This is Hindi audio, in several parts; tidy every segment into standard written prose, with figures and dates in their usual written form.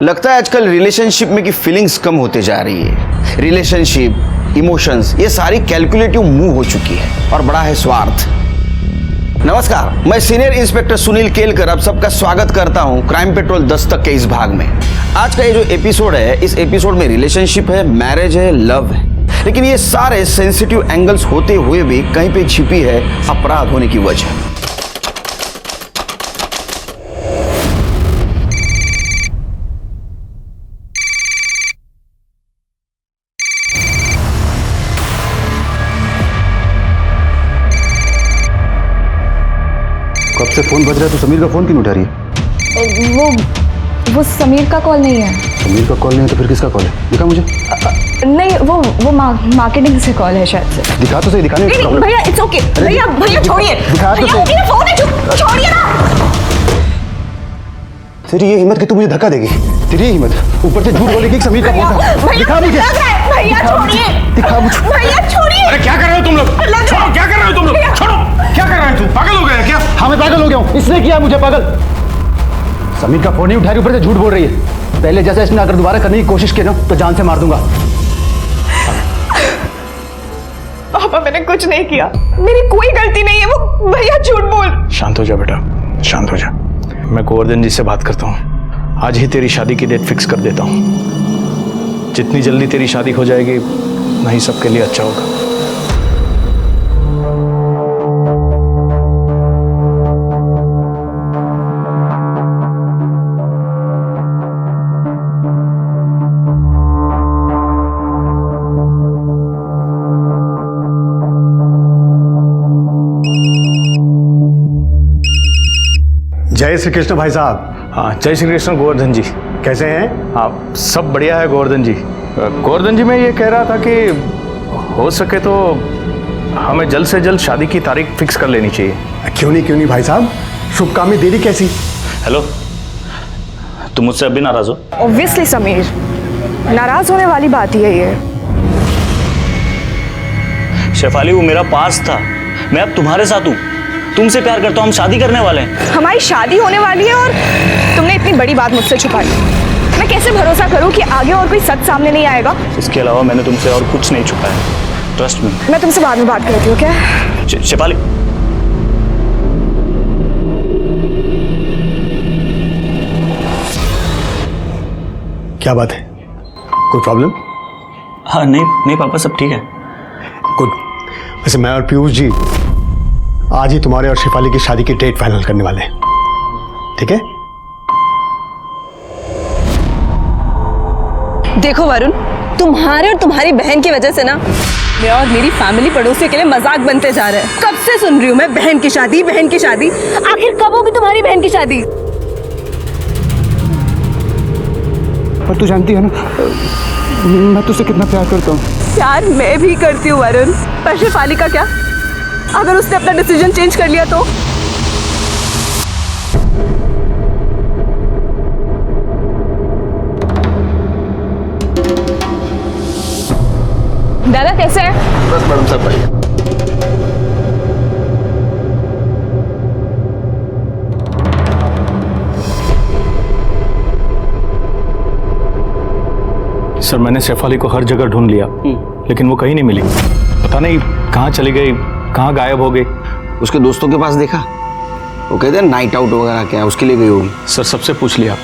लगता है आजकल रिलेशनशिप में की फीलिंग्स कम होते जा रही है। रिलेशनशिप, इमोशंस, ये सारी कैलकुलेटिव मूव हो चुकी है और बड़ा है स्वार्थ। नमस्कार, मैं सीनियर इंस्पेक्टर सुनील केलकर आप सबका स्वागत करता हूं क्राइम पेट्रोल दस्तक के इस भाग में। आज का ये जो एपिसोड है, इस एपिसोड में रिलेशनशिप है, मैरिज है, लव है, लेकिन ये सारे सेंसिटिव एंगल्स होते हुए भी कहीं पे छिपी है अपराध होने की वजह। कब से फोन बज रहा है तो समीर का फोन क्यों उठा रही है? वो समीर का कॉल नहीं है। समीर का कॉल नहीं है तो फिर किसका कॉल है? दिखा मुझे। नहीं, वो मार्केटिंग से कॉल है शायद से। दिखा तो सही, दिखाने में प्रॉब्लम। भैया इट्स ओके। भैया छोड़िए। दिखा तो सही। भैया फोन है, छोड़िए ना। तेरी ये हिम्मत कि तू मुझे धक्का देगी? तेरी ये हिम्मत, ऊपर से झूठ बोलेगी कि समीर का फोन था। दिखा मुझे। भैया छोड़िए। दिखा मुझे। भैया छोड़िए। अरे क्या कर रहे हो तुम लोग? छोड़ो, क्या कर रहे हो तुम लोग? छोड़ो, क्या कर रहे हो तुम? पागल हो गए क्या? हाँ मैं पागल हो गया हूँ, इसने किया मुझे पागल। समीर का फोन नहीं उठा रही, ऊपर से झूठ बोल रही है। पहले जैसा इसने अगर दोबारा करने की कोशिश की ना तो जान से मार दूंगा। पापा मैंने कुछ नहीं किया, मेरी कोई गलती नहीं है। वो भैया झूठ बोल। शांत हो जा बेटा, शांत हो जा। मैं गोवर्धन जी से बात करता हूँ, आज ही तेरी शादी की डेट फिक्स कर देता हूँ। जितनी जल्दी तेरी शादी हो जाएगी उतना ही सबके लिए अच्छा होगा। जय श्री कृष्ण भाई साहब। हाँ, जय श्री कृष्ण गोवर्धन जी। कैसे हैं? हाँ, सब बढ़िया है गोवर्धन जी। गोवर्धन जी, मैं ये कह रहा था कि हो सके तो हमें जल्द से जल्द शादी की तारीख फिक्स कर लेनी चाहिए। क्यों नहीं भाई साहब, शुभ काम में देरी कैसी? हेलो, तुम मुझसे अभी नाराज हो? ऑब्वियसली समीर, नाराज होने वाली बात ही है ये। शेफाली, वो मेरा पास था, मैं अब तुम्हारे साथ हूँ। तुमसे प्यार करता हूँ, हम शादी करने वाले हैं। हमारी शादी होने वाली है और तुमने इतनी बड़ी बात मुझसे छुपाई। मैं कैसे भरोसा करूं कि आगे और कोई सच सामने नहीं आएगा? इसके अलावा मैंने तुमसे और कुछ नहीं छुपाया, ट्रस्ट मी। मैं तुमसे बाद में बात करती हूँ क्या? शेफाली, क्या बात है, कोई प्रॉब्लम? हाँ नहीं पापा, सब ठीक है। गुड। वैसे मैं और पीयूष जी आज ही तुम्हारे और शेफाली की शादी की डेट फाइनल करने वाले हैं, ठीक है? देखो वरुण, तुम्हारे और तुम्हारी बहन की वजह से ना मैं और मेरी फैमिली पड़ोसियों के लिए मजाक बनते जा रहे हैं। कब से सुन रही हूँ मैं बहन की शादी, बहन की शादी। आखिर कब होगी तुम्हारी बहन की शादी? पर तू जानती है ना मैं तुझसे कितना प्यार करता हूँ। प्यार मैं भी करती हूँ वरुण, पर शेफाली का क्या? अगर उसने अपना डिसीजन चेंज कर लिया तो? दादा कैसे है? बस मैडम, सब बढ़िया। सर, मैंने शेफाली को हर जगह ढूंढ लिया, लेकिन वो कहीं नहीं मिली। पता नहीं कहाँ चली गई, कहाँ गायब हो गई। उसके दोस्तों के पास देखा, वो कहते हैं नाइट आउट वगैरह क्या, उसके लिए गई होगी। सर, सबसे पूछ लिया,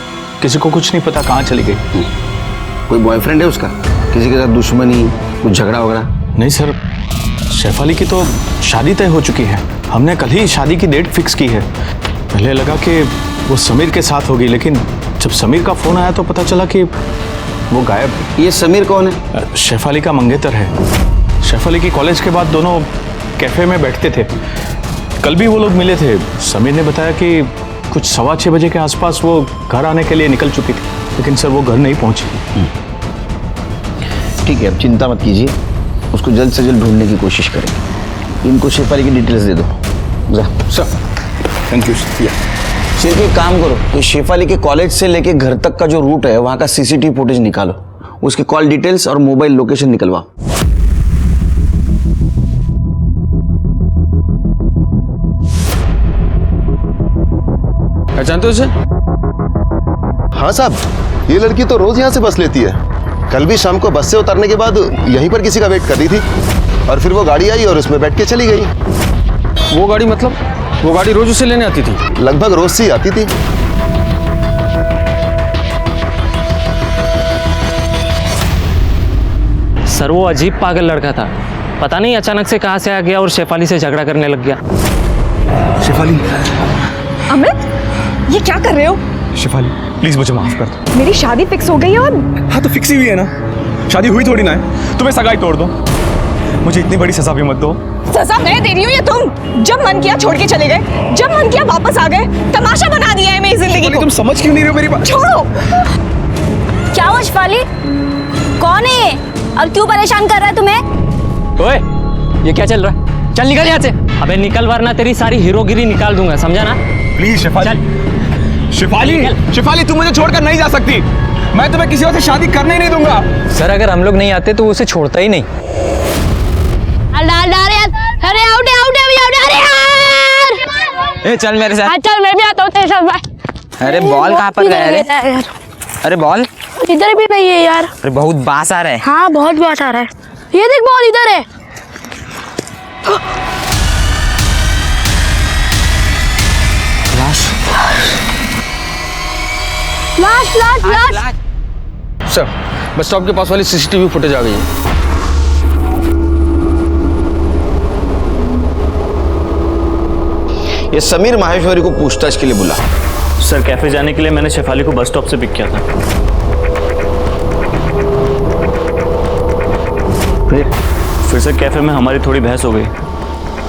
किसी को कुछ नहीं पता कहाँ चली गई। कोई बॉयफ्रेंड है उसका? किसी के साथ दुश्मनी, कुछ झगड़ा वगैरह? नहीं सर, शेफाली की तो शादी तय हो चुकी है। हमने कल ही शादी की डेट फिक्स की है। पहले लगा कि वो समीर के साथ होगी, लेकिन जब समीर का फोन आया तो पता चला कि वो गायब है। ये समीर कौन है? शेफाली का मंगेतर है। शेफाली की कॉलेज के बाद दोनों कैफे में बैठते थे। कल भी वो लोग मिले थे। समीर ने बताया कि कुछ 6:15 बजे के आसपास वो घर आने के लिए निकल चुकी थी, लेकिन सर वो घर नहीं पहुंची। ठीक है, अब चिंता मत कीजिए, उसको जल्द से जल्द ढूंढने की कोशिश करेंगे। इनको शेफाली की डिटेल्स दे दो। जा सर, थैंक यू। सिर्फ एक काम करो, तो शेफाली के कॉलेज से लेके घर तक का जो रूट है वहाँ का सीसीटीवी फुटेज निकालो, उसकी कॉल डिटेल्स और मोबाइल लोकेशन निकलवाओ। पहचानते हो उसे? हाँ साहब, ये लड़की तो रोज यहाँ से बस लेती है। कल भी शाम को बस से उतरने के बाद यहीं पर किसी का वेट कर रही थी और फिर वो गाड़ी आई और उसमें बैठ के चली गई। वो गाड़ी मतलब? वो गाड़ी रोज उसे लेने आती थी? लगभग रोज से ही आती थी। सर वो अजीब पागल लड़का था, पता नहीं अचानक से कहाँ से आ गया और शेफाली से झगड़ा करने लग गया। शेफाली, अमित, ये क्या कर रहे हो? शेफाली प्लीज मुझे माफ कर दो। मेरी शादी फिक्स हो गई है और हाँ तो फिक्स ही हुई है ना, शादी हुई थोड़ी ना है। तुम्हें सगाई तोड़ दो, मुझे इतनी बड़ी सजा भी मत दो। सजा मैं दे रही हूँ या तुम? जब मन किया छोड़ के चले गए, जब मन किया वापस आ गए। तमाशा बना दिया है मेरी जिंदगी को। तुम समझ क्यों नहीं रहे हो मेरी बात? छोड़ो। क्या हुआ शेफाली? कौन है ये? अब क्यों परेशान कर रहा है तुम्हें? ओए, ये क्या चल रहा है? चल निकल यहाँ से। अबे निकल वरना तेरी सारी हीरोगिरी निकाल दूंगा, समझा ना? प्लीज शेफाली, शेफाली, शेफाली तुम मुझे छोड़कर नहीं जा सकती। मैं तुम्हें किसी और से शादी करने ही नहीं दूंगा। सर अगर हम लोग नहीं आते तो उसे छोड़ता ही नहीं। अरे आउट अरे यार! ए चल मेरे साथ। चल मैं भी आता हूँ तेरे साथ। अरे बॉल कहाँ पर गया रे? अरे बॉल इधर भी नहीं है यार। अरे बहुत बास आ रहा है। हाँ बहुत बात आ रहा है। ये देख बॉल इधर है। लाश लाश लाश लाश। सर बस स्टॉप के पास वाली सीसीटीवी फुटेज आ गई है। ये समीर माहेश्वरी को पूछताछ के लिए बुला। सर कैफे जाने के लिए मैंने शेफाली को बस स्टॉप से पिक किया था। फिर सर कैफे में हमारी थोड़ी बहस हो गई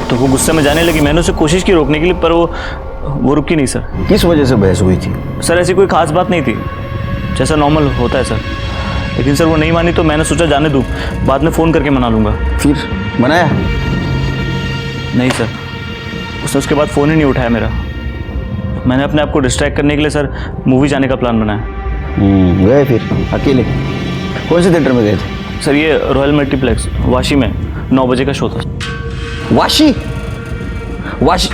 तो वो गुस्से में जाने लगी। मैंने उसे कोशिश की रोकने के लिए पर वो रुकी नहीं सर। किस वजह से बहस हुई थी? सर ऐसी कोई खास बात नहीं थी, जैसा नॉर्मल होता है सर। लेकिन सर वो नहीं मानी तो मैंने सोचा जाने दूँ, बाद में फ़ोन करके मना लूँगा। फिर मनाया? नहीं सर, उसने उसके बाद फ़ोन ही नहीं उठाया मेरा। मैंने अपने आप को डिस्ट्रैक्ट करने के लिए सर मूवी जाने का प्लान बनाया। गए फिर अकेले? कौन से थिएटर में गए थे? सर ये रॉयल मल्टीप्लेक्स वाशी में 9 बजे का शो था। वाशी? वाशी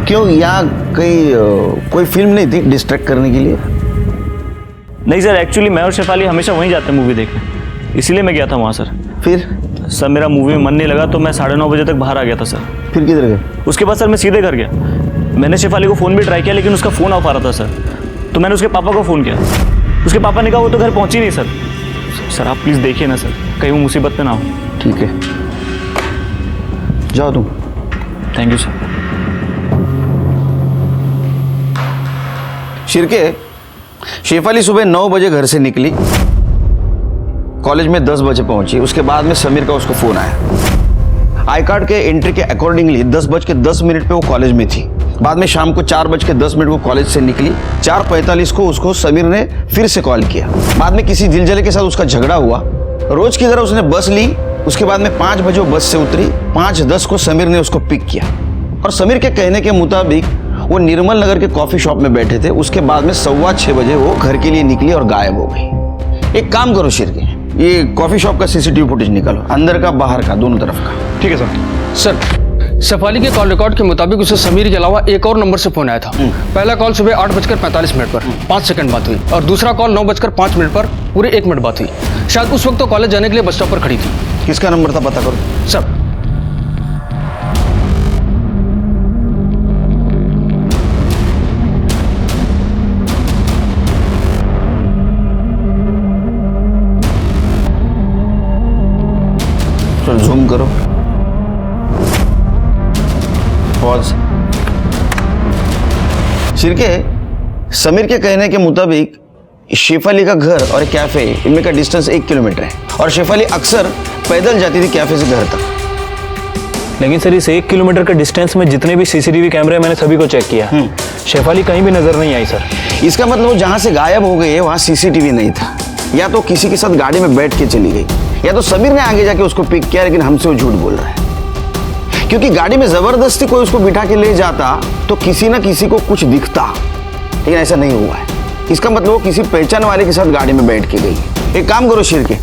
क्यों? यहाँ कोई फिल्म नहीं थी डिस्ट्रैक्ट करने के लिए? नहीं सर, एक्चुअली मैं और शेफाली हमेशा वहीं जाते हैं मूवी देखने, इसीलिए मैं गया था वहाँ सर। फिर? सर मेरा मूवी में मन नहीं लगा तो मैं 9:30 बजे तक बाहर आ गया था सर। फिर किधर गए? उसके बाद सर मैं सीधे घर गया। मैंने शेफाली को फ़ोन भी ट्राई किया लेकिन उसका फ़ोन ऑफ आ रहा था सर। तो मैंने उसके पापा को फ़ोन किया। उसके पापा ने कहा वो तो घर पहुँची नहीं सर। सर आप प्लीज़ देखिए ना सर, कहीं वो मुसीबत में ना हो। ठीक है, जाओ तुम। Thank you sir. Shirke, Shefali सुबह 9 बजे घर से निकली, कॉलेज में 10 बजे पहुंची। उसके बाद में समीर का उसको फोन आया। आई कार्ड के एंट्री के अकॉर्डिंगली 10:10 पे वो कॉलेज में थी। बाद में शाम को 4:10 वो कॉलेज से निकली। 4:45 को उसको समीर ने फिर से कॉल किया। बाद में किसी दिलजले के साथ उसका झगड़ा हुआ। रोज की तरह उसने बस ली। उसके बाद में 5 बजे वो बस से उतरी। 5:10 को समीर ने उसको पिक किया और समीर के कहने के मुताबिक वो निर्मल नगर के कॉफी शॉप में बैठे थे। उसके बाद में 6:15 बजे वो घर के लिए निकली और गायब हो गई। एक काम करो शिरके, ये कॉफी शॉप का सीसीटीवी फुटेज निकालो, अंदर का बाहर का दोनों तरफ का। ठीक है सर। सर शेफाली के कॉल रिकॉर्ड के मुताबिक उसे समीर के अलावा एक और नंबर से फोन आया था। पहला कॉल सुबह 8:45 पर 5 सेकंड बात हुई और दूसरा कॉल 9:05 पर पूरे 1 मिनट बात हुई। शायद उस वक्त तो कॉलेज जाने के लिए बस स्टॉप पर खड़ी थी। किसका नंबर था पता करो सर। जूम करो, पॉज। शिरके, समीर के कहने के मुताबिक शेफाली का घर और कैफे इनमें का डिस्टेंस 1 किलोमीटर है और शेफाली अक्सर पैदल जाती थी कैफे से घर तक। लेकिन सर इस 1 किलोमीटर के डिस्टेंस में जितने भी सीसीटीवी कैमरे मैंने सभी को चेक किया, शेफाली कहीं भी नजर नहीं आई सर। इसका मतलब वो जहां से गायब हो गई है वहां सीसीटीवी नहीं था, या तो किसी के साथ गाड़ी में बैठ के चली गई, या तो समीर ने आगे जाके उसको पिक किया। लेकिन हमसे वो झूठ बोल रहा है, क्योंकि गाड़ी में जबरदस्ती कोई उसको बिठा के ले जाता तो किसी ना किसी को कुछ दिखता, लेकिन ऐसा नहीं हुआ है। इसका मतलब वो किसी पहचान वाले के साथ गाड़ी में बैठ के गई। एक काम करो शिरके,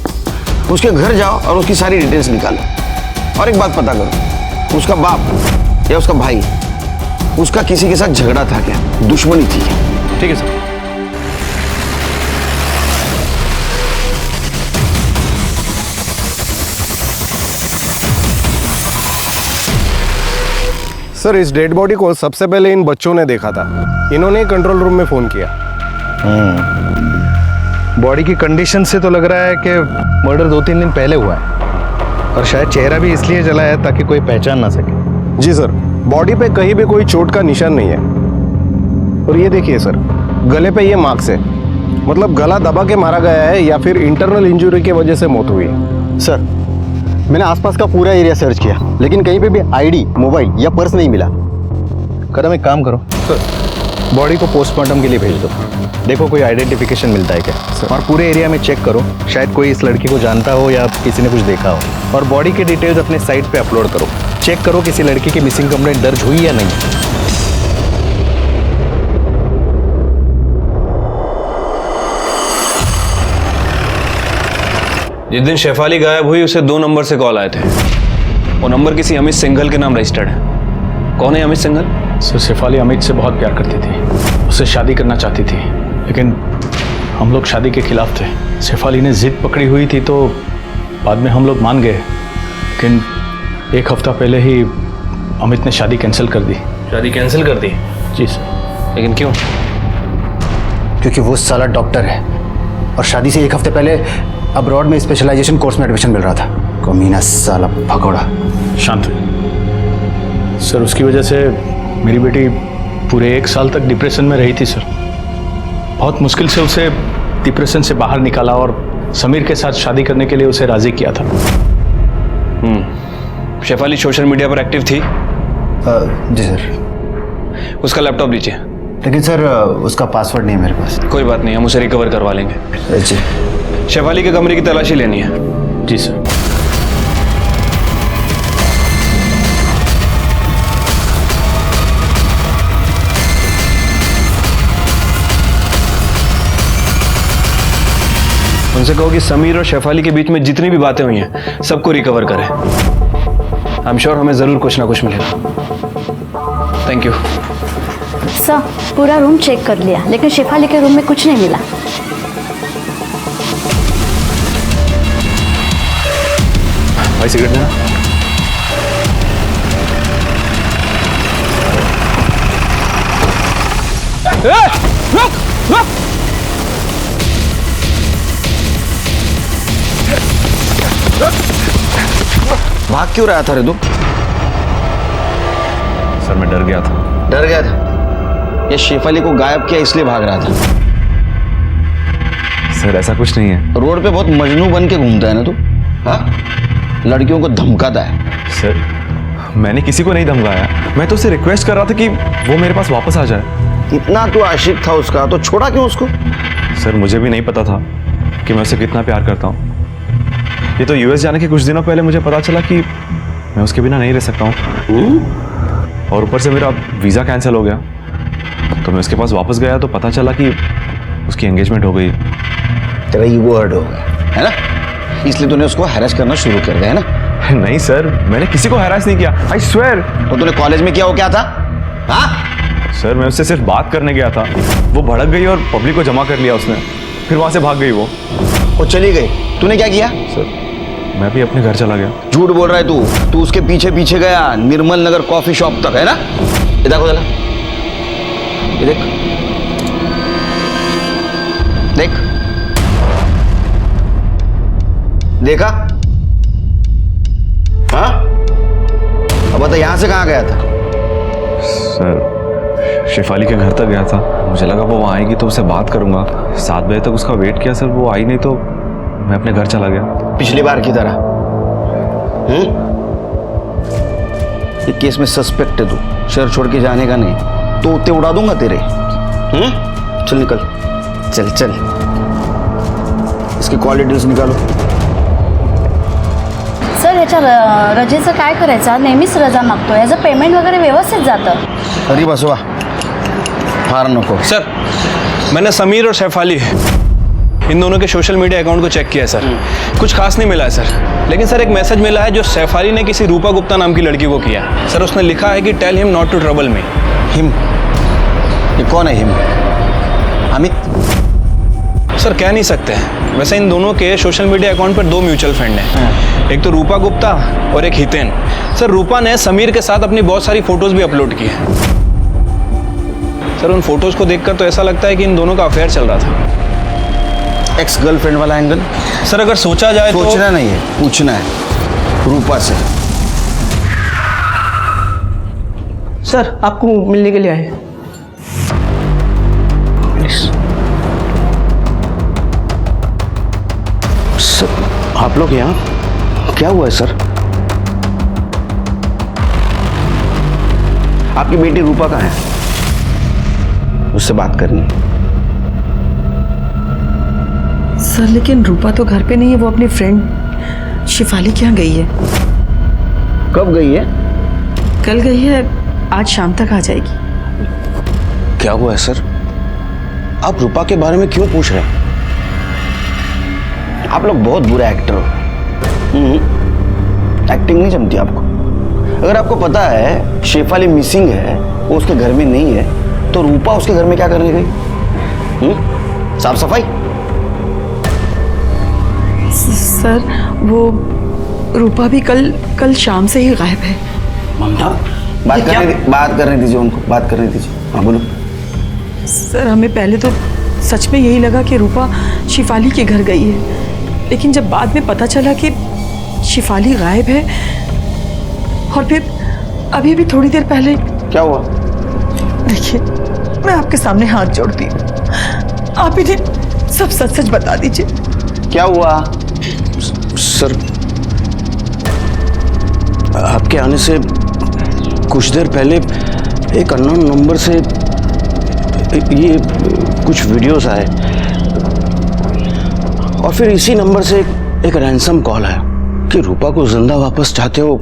उसके घर जाओ और उसकी सारी डिटेल्स निकालो। और एक बात पता करो, उसका बाप या उसका भाई, उसका किसी के साथ झगड़ा था क्या, दुश्मनी थी क्या? ठीक है सर। सर इस डेड बॉडी को सबसे पहले इन बच्चों ने देखा था, इन्होंने कंट्रोल रूम में फ़ोन किया। बॉडी की कंडीशन से तो लग रहा है कि मर्डर 2-3 दिन पहले हुआ है, और शायद चेहरा भी इसलिए जला है ताकि कोई पहचान ना सके। जी सर, बॉडी पे कहीं भी कोई चोट का निशान नहीं है। और ये देखिए सर, गले पे ये मार्क्स है, मतलब गला दबा के मारा गया है या फिर इंटरनल इंजरी की वजह से मौत हुई है। सर मैंने आसपास का पूरा एरिया सर्च किया, लेकिन कहीं पे भी आईडी, मोबाइल या पर्स नहीं मिला। करम एक काम करो सर, बॉडी को पोस्टमार्टम के लिए भेज दो, देखो कोई आइडेंटिफिकेशन मिलता है क्या। और पूरे एरिया में चेक करो, शायद कोई इस लड़की को जानता हो या किसी ने कुछ देखा हो। और बॉडी के डिटेल्स अपने साइट पे अपलोड करो, चेक करो किसी लड़की की मिसिंग कंप्लेंट दर्ज हुई या नहीं। जिस दिन शेफाली गायब हुई उसे 2 नंबर से कॉल आए थे। वो नंबर किसी अमित सिंघल के नाम रजिस्टर्ड है। कौन है अमित सिंघल? सर शेफाली अमित से बहुत प्यार करती थी, उससे शादी करना चाहती थी, लेकिन हम लोग शादी के खिलाफ थे। शेफाली ने जिद पकड़ी हुई थी तो बाद में हम लोग मान गए, लेकिन 1 हफ्ता पहले ही अमित ने शादी कैंसिल कर दी। शादी कैंसिल कर दी? जी सर। लेकिन क्यों? क्योंकि वो साला डॉक्टर है और शादी से 1 हफ्ते पहले अब्रॉड में स्पेशलाइजेशन कोर्स में एडमिशन मिल रहा था। कमीना साला भगोड़ा। शांत हुई सर, उसकी वजह से मेरी बेटी पूरे 1 साल तक डिप्रेशन में रही थी सर। बहुत मुश्किल से उसे डिप्रेशन से बाहर निकाला और समीर के साथ शादी करने के लिए उसे राजी किया था। शेफाली सोशल मीडिया पर एक्टिव थी? जी सर। उसका लैपटॉप लीजिए। लेकिन सर उसका पासवर्ड नहीं है मेरे पास। कोई बात नहीं, हम उसे रिकवर करवा लेंगे। जी। शेफाली के कमरे की तलाशी लेनी है। जी सर। उनसे कहो कि समीर और शेफाली के बीच में जितनी भी बातें हुई हैं सबको रिकवर करें। आई एम श्योर हमें जरूर कुछ ना कुछ मिलेगा। Thank you sir. पूरा रूम चेक कर लिया, लेकिन शेफाली के रूम में कुछ नहीं मिला। भाई सिगरेट देना। रुक रुक। भाग क्यों रहा था रे तू? सर मैं डर गया था। डर गया था? ये शेफाली को गायब किया इसलिए भाग रहा था? सर ऐसा कुछ नहीं है। रोड पे बहुत मजनू बन के घूमता है ना तू? हाँ, लड़कियों को धमकाता है। सर मैंने किसी को नहीं धमकाया, मैं तो उसे रिक्वेस्ट कर रहा था कि वो मेरे पास वापस आ जाए। इतना तू आशिक था उसका तो छोड़ा क्यों उसको? सर मुझे भी नहीं पता था कि मैं उसे कितना प्यार करता हूँ। ये तो यूएस जाने के कुछ दिनों पहले मुझे पता चला कि मैं उसके बिना नहीं रह सकता हूँ। और ऊपर से मेरा वीज़ा कैंसिल हो गया, तो मैं उसके पास वापस गया तो पता चला कि उसकी एंगेजमेंट हो गई। तेरा ईगो हर्ट हो गया है ना, इसलिए तूने उसको हैरेस करना शुरू कर दिया है ना? नहीं सर, मैंने किसी को हैरेस नहीं किया, आई स्वेयर। तो तूने कॉलेज में किया वो क्या था? हाँ सर मैं उससे सिर्फ बात करने गया था, वो भड़क गई और पब्लिक को जमा कर लिया उसने, फिर वहां से भाग गई वो चली गई। तूने क्या किया? सर मैं भी अपने घर चला गया। झूठ बोल रहा है तू। तू उसके पीछे पीछे गया निर्मल नगर कॉफी शॉप तक, है ना? ये देखो जरा, ये देख देख, देखा? हाँ, अब बता यहां से कहां गया था? सर शेफाली के घर तक गया था, मुझे लगा वो वहाँ आएगी तो उससे बात करूंगा। 7 बजे तक उसका वेट किया सर, वो आई नहीं तो मैं अपने घर चला गया। पिछली बार की तरह। ये केस में सस्पेक्ट है तू, शहर छोड़ के जाने का नहीं तो उत्ते उड़ा दूंगा तेरे। चल निकल, चल चल, इसकी कॉल डिटेल्स निकालो। सर ह्याच्या रजेचं काय करायचं? नेहमीच रजा मागतो, याचं पेमेंट वगैरे व्यवस्थित जातं। अरे बसवा, फार नको। सर मैंने समीर और शेफाली इन दोनों के सोशल मीडिया अकाउंट को चेक किया है सर, कुछ खास नहीं मिला है सर। लेकिन सर एक मैसेज मिला है जो शेफाली ने किसी रूपा गुप्ता नाम की लड़की को किया है। सर उसने लिखा है कि tell him not to trouble me. Him? ये कौन है हिम? अमित? सर कह नहीं सकते। वैसे इन दोनों के सोशल मीडिया अकाउंट पर 2 म्यूचुअल फ्रेंड हैं, एक तो रूपा गुप्ता और एक हितेन। सर रूपा ने समीर के साथ अपनी बहुत सारी फोटोज भी अपलोड की हैं। सर उन फोटोज को देखकर तो ऐसा लगता है कि इन दोनों का अफेयर चल रहा था। एक्स गर्लफ्रेंड वाला एंगल? सर अगर सोचा जाए तो सोचना नहीं है, पूछना है रूपा से। सर आपको मिलने के लिए आए। सर आप लोग यहाँ, क्या हुआ है सर? आपकी बेटी रूपा कहाँ है? उससे बात करनी है। सर लेकिन रूपा तो घर पे नहीं है, वो अपनी फ्रेंड शिफाली के यहाँ गई है। कब गई है? कल गई है, आज शाम तक आ जाएगी। क्या हुआ है सर? आप रूपा के बारे में क्यों पूछ रहे हैं? आप लोग बहुत बुरे एक्टर हो। एक्टिंग नहीं जमती आपको। अगर आपको पता है शेफाली मिसिंग है, वो उसके घर में नहीं है, तो रूपा उसके घर में क्या करने गई? साफ सफाई? सर वो रूपा भी कल शाम से ही गायब है। ममता बात करने दीजिए उनको, बात करने दीजिए। हाँ बोलो। सर हमें पहले तो सच में यही लगा कि रूपा शिफाली के घर गई है, लेकिन जब बाद में पता चला कि शिफाली गायब है, और फिर अभी भी थोड़ी देर पहले। क्या हुआ? देखिए मैं आपके सामने हाथ जोड़ती हूँ, आप इन्हें सब सच सच बता दीजिए। क्या हुआ? सर आपके आने से कुछ देर पहले एक अननोन नंबर से ये कुछ वीडियोस आए, और फिर इसी नंबर से एक रैंसम कॉल आया कि रूपा को जिंदा वापस चाहते हो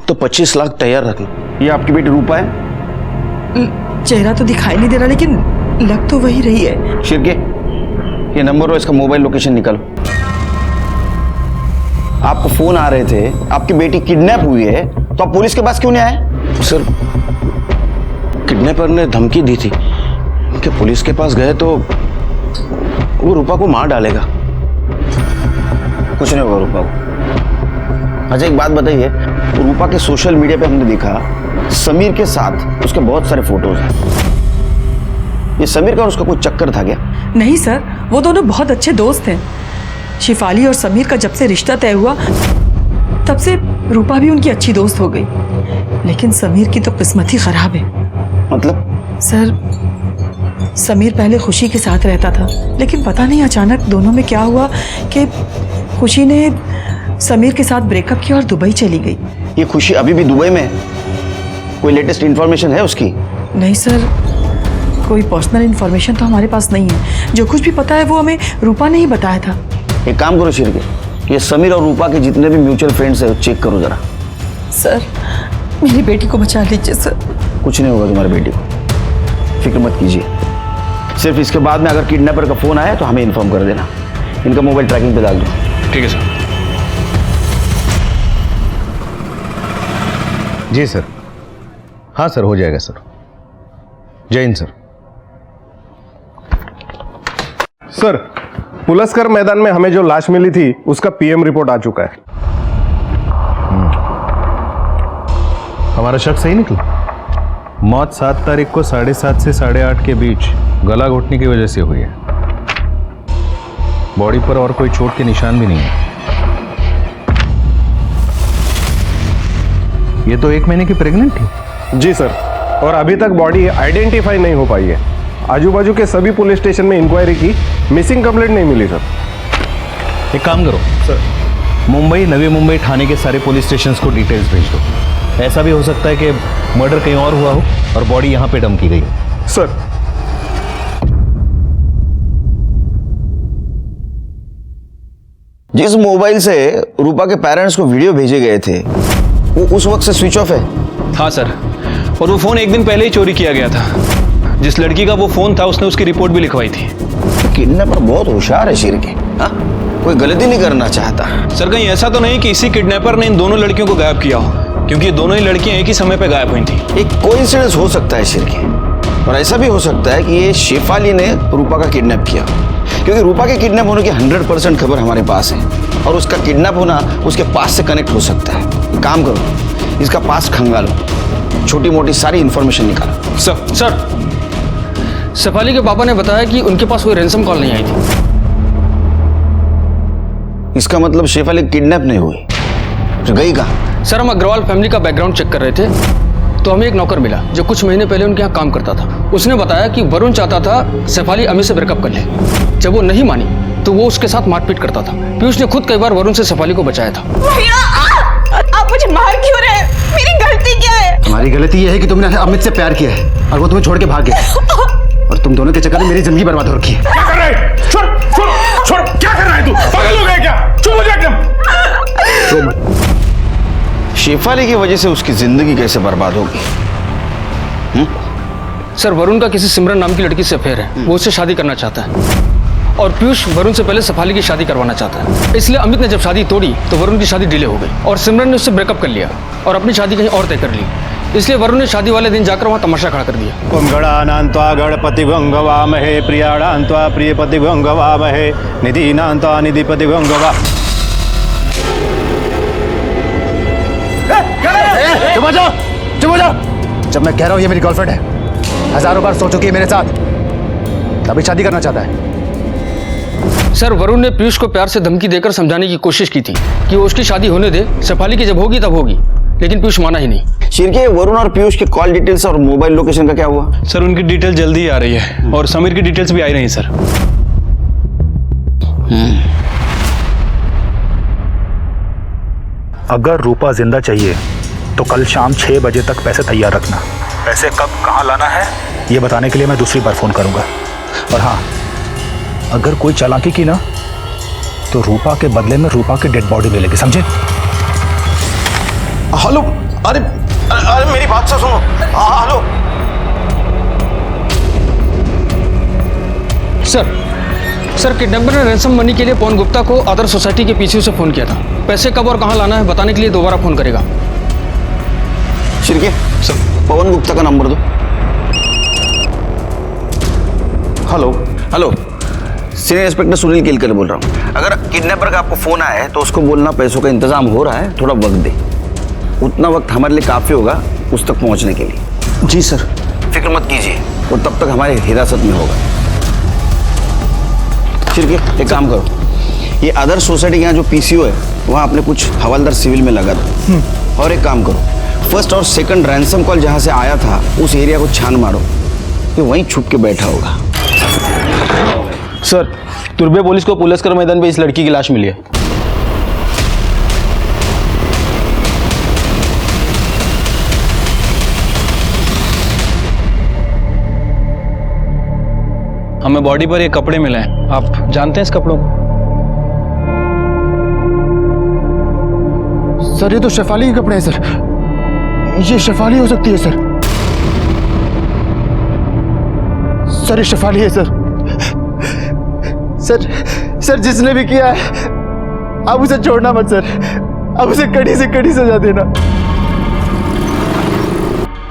तो 25 लाख तैयार रखना। ये आपकी बेटी रूपा है? चेहरा तो दिखाई नहीं दे रहा, लेकिन लग तो वही रही है। शिरके, ये नंबर और इसका मोबाइल लोकेशन निकालो। आपको फोन आ रहे थे, आपकी बेटी किडनैप हुई है, तो आप पुलिस के पास क्यों नहीं आए? सर किडनैपर ने धमकी दी थी कि पुलिस के पास गए तो वो रूपा को मार डालेगा। कुछ नहीं होगा रूपा को। अच्छा एक बात बताइए, रूपा के सोशल मीडिया पे हमने देखा समीर के साथ उसके बहुत सारे फोटोज हैं। ये समीर का और उसका कोई चक्कर था क्या? नहीं सर, वो दोनों बहुत अच्छे दोस्त हैं। शिफाली और समीर का जब से रिश्ता तय हुआ तब से रूपा भी उनकी अच्छी दोस्त हो गई, लेकिन समीर की तो किस्मत ही खराब है। मतलब? सर समीर पहले खुशी के साथ रहता था, लेकिन पता नहीं अचानक दोनों में क्या हुआ कि खुशी ने समीर के साथ ब्रेकअप किया और दुबई चली गई। ये खुशी अभी भी दुबई में है? कोई लेटेस्ट इंफॉर्मेशन है उसकी? नहीं सर, कोई पर्सनल इंफॉर्मेशन तो हमारे पास नहीं है। जो कुछ भी पता है वो हमें रूपा ने ही बताया था। एक काम करो शिरके, ये समीर और रूपा के जितने भी म्यूचुअल फ्रेंड्स हैं चेक करो जरा। सर मेरी बेटी को बचा लीजिए सर। कुछ नहीं होगा तुम्हारी बेटी को, फिक्र मत कीजिए। सिर्फ इसके बाद में अगर किडनैपर का फोन आया तो हमें इन्फॉर्म कर देना। इनका मोबाइल ट्रैकिंग पे डाल दो। ठीक है सर। जी सर। हाँ सर, हो जाएगा सर। जय हिंद सर। सर पुलस्कर मैदान में हमें जो लाश मिली थी उसका पीएम रिपोर्ट आ चुका है। हमारा शक सही निकला। मौत 7 तारीख को 7:30 से 8:30 के बीच गला घोटने की वजह से हुई है। बॉडी पर और कोई चोट के निशान भी नहीं है। ये तो 1 महीने की प्रेग्नेंट थी। जी सर, और अभी तक बॉडी आइडेंटिफाई नहीं हो पाई है। आजू बाजू के सभी पुलिस स्टेशन में इंक्वायरी की, मिसिंग कंप्लेंट नहीं मिली सर। एक काम करो सर, मुंबई, नवी मुंबई थाने के सारे पुलिस स्टेशंस को डिटेल्स भेज दो। ऐसा भी हो सकता है कि मर्डर कहीं और हुआ हो और बॉडी यहाँ पे डंप की गई हो। सर जिस मोबाइल से रूपा के पेरेंट्स को वीडियो भेजे गए थे वो उस वक्त से स्विच ऑफ है? हाँ सर, और वो फोन एक दिन पहले ही चोरी किया गया था। जिस लड़की का वो फोन था उसने उसकी रिपोर्ट भी लिखवाई थी। किडनैपर बहुत होशियार है शिरके, हाँ? कोई गलती नहीं करना चाहता। सर कहीं ऐसा तो नहीं कि इसी किडनैपर ने इन दोनों लड़कियों को गायब किया हो, क्योंकि ये दोनों ही लड़कियां एक ही समय पे गायब हुई थी। एक कोइंसिडेंस हो सकता है शिरके, और ऐसा भी हो सकता है कि ये शेफाली ने रूपा का किडनैप किया, क्योंकि रूपा के किडनैप होने की 100% खबर हमारे पास है और उसका किडनैप होना उसके पास से कनेक्ट हो सकता है। काम करो, इसका पास खंगालो, छोटी मोटी सारी इंफॉर्मेशन निकालो। सर शेफाली के पापा ने बताया कि उनके पास कोई रैंसम कॉल नहीं आई थी। इसका मतलब शेफाली किडनैप नहीं हुई, तो गई कहाँ? सर हम अग्रवाल फैमिली का बैकग्राउंड चेक कर रहे थे तो हमें एक नौकर मिला जो कुछ महीने पहले उनके यहाँ काम करता था। उसने बताया कि वरुण चाहता था शेफाली अमित से ब्रेकअप कर ले। जब वो नहीं मानी तो वो उसके साथ मारपीट करता था। पीयूष ने खुद कई बार वरुण से शेफाली को बचाया था। भैया आप मुझे मार क्यों रहे हैं? मेरी गलती क्या है? तुम्हारी गलती यह है कि तुमने अमित से प्यार किया है और वो तुम्हें छोड़ के भाग गया और तुम दोनों के चक्कर में मेरी जिंदगी बर्बाद हो रखी है। क्या कर रहा है? छोड़ छोड़ छोड़, क्या कर रहा है तू? पागल हो गया क्या? चुप हो जा एकदम। शेफाली की वजह से उसकी जिंदगी कैसे बर्बाद होगी? सर वरुण का किसी सिमरन नाम की लड़की से अफेयर है, वो उससे शादी करना चाहता है और पीयूष वरुण से पहले शेफाली की शादी करवाना चाहता है। इसलिए अमित ने जब शादी तोड़ी तो वरुण की शादी डिले हो गई और सिमरन ने उससे ब्रेकअप कर लिया और अपनी शादी कहीं और तय कर ली। इसलिए वरुण ने शादी वाले दिन जाकर वहां तमाशा खड़ा कर दिया। ओम गणानान्त्वा गणपति गंगवामहे प्रियाणान्त्वा प्रियपति गंगवामहे निधिनान्त्वा निधिपति गंगवा। चुप हो जाओ, चुप हो जाओ। जब मैं कह रहा हूं ये मेरी गर्लफ्रेंड है, हजारों बार सो चुकी है मेरे साथ, तभी शादी करना चाहता है। सर वरुण ने पीयूष को प्यार से धमकी देकर समझाने की कोशिश की थी कि वो उसकी शादी होने दे, शेफाली की जब होगी तब होगी, लेकिन पीयूष माना ही नहीं। शिरके, वरुण और पीयूष के कॉल डिटेल्स और मोबाइल लोकेशन का क्या हुआ? सर उनकी डिटेल जल्दी ही आ रही है और समीर की डिटेल्स भी आ रही हैं सर। अगर रूपा जिंदा चाहिए तो कल शाम 6 बजे तक पैसे तैयार रखना। पैसे कब कहाँ लाना है ये बताने के लिए मैं दूसरी बार फोन करूंगा। और हाँ, अगर कोई चालाकी की ना तो रूपा के बदले में रूपा की डेड बॉडी मिलेगी, समझे? हेलो, अरे अरे मेरी बात तो सुनो। हेलो सर किडनैपर ने रैंसम मनी के लिए पवन गुप्ता को आदर्श सोसाइटी के पीछे से फोन किया था। पैसे कब और कहाँ लाना है बताने के लिए दोबारा फोन करेगा। शिरके, पवन गुप्ता का नंबर दो। Hello hello, senior inspector Sunil Kelkar बोल रहा हूँ। अगर किडनैपर का आपको फोन आया है तो उसको बोलना पैसों का इंतजाम हो रहा है, थोड़ा वक्त दे। उतना वक्त हमारे लिए काफी होगा उस तक पहुंचने के लिए। जी सर। फिक्र मत कीजिए, वो तब तक हमारे हिरासत में होगा। शिरके, एक काम करो, ये आदर्श सोसाइटी के यहाँ जो पीसीओ है वहाँ अपने कुछ हवलदार सिविल में लगा दो। और एक काम करो, फर्स्ट और सेकंड रैंसम कॉल जहाँ से आया था उस एरिया को छान मारो, ये वहीं छुप के बैठा होगा। सर तुर्बे पुलिस को पुलस्कर मैदान पे इस लड़की की लाश मिली है। हमें बॉडी पर ये कपड़े मिले हैं, आप जानते हैं इस कपड़ों को? सर ये तो शेफाली के कपड़े हैं सर, ये शेफाली हो सकती है सर। सर ये शेफाली है सर। सर जिसने भी किया है अब उसे छोड़ना मत सर, अब उसे कड़ी से कड़ी सजा देना।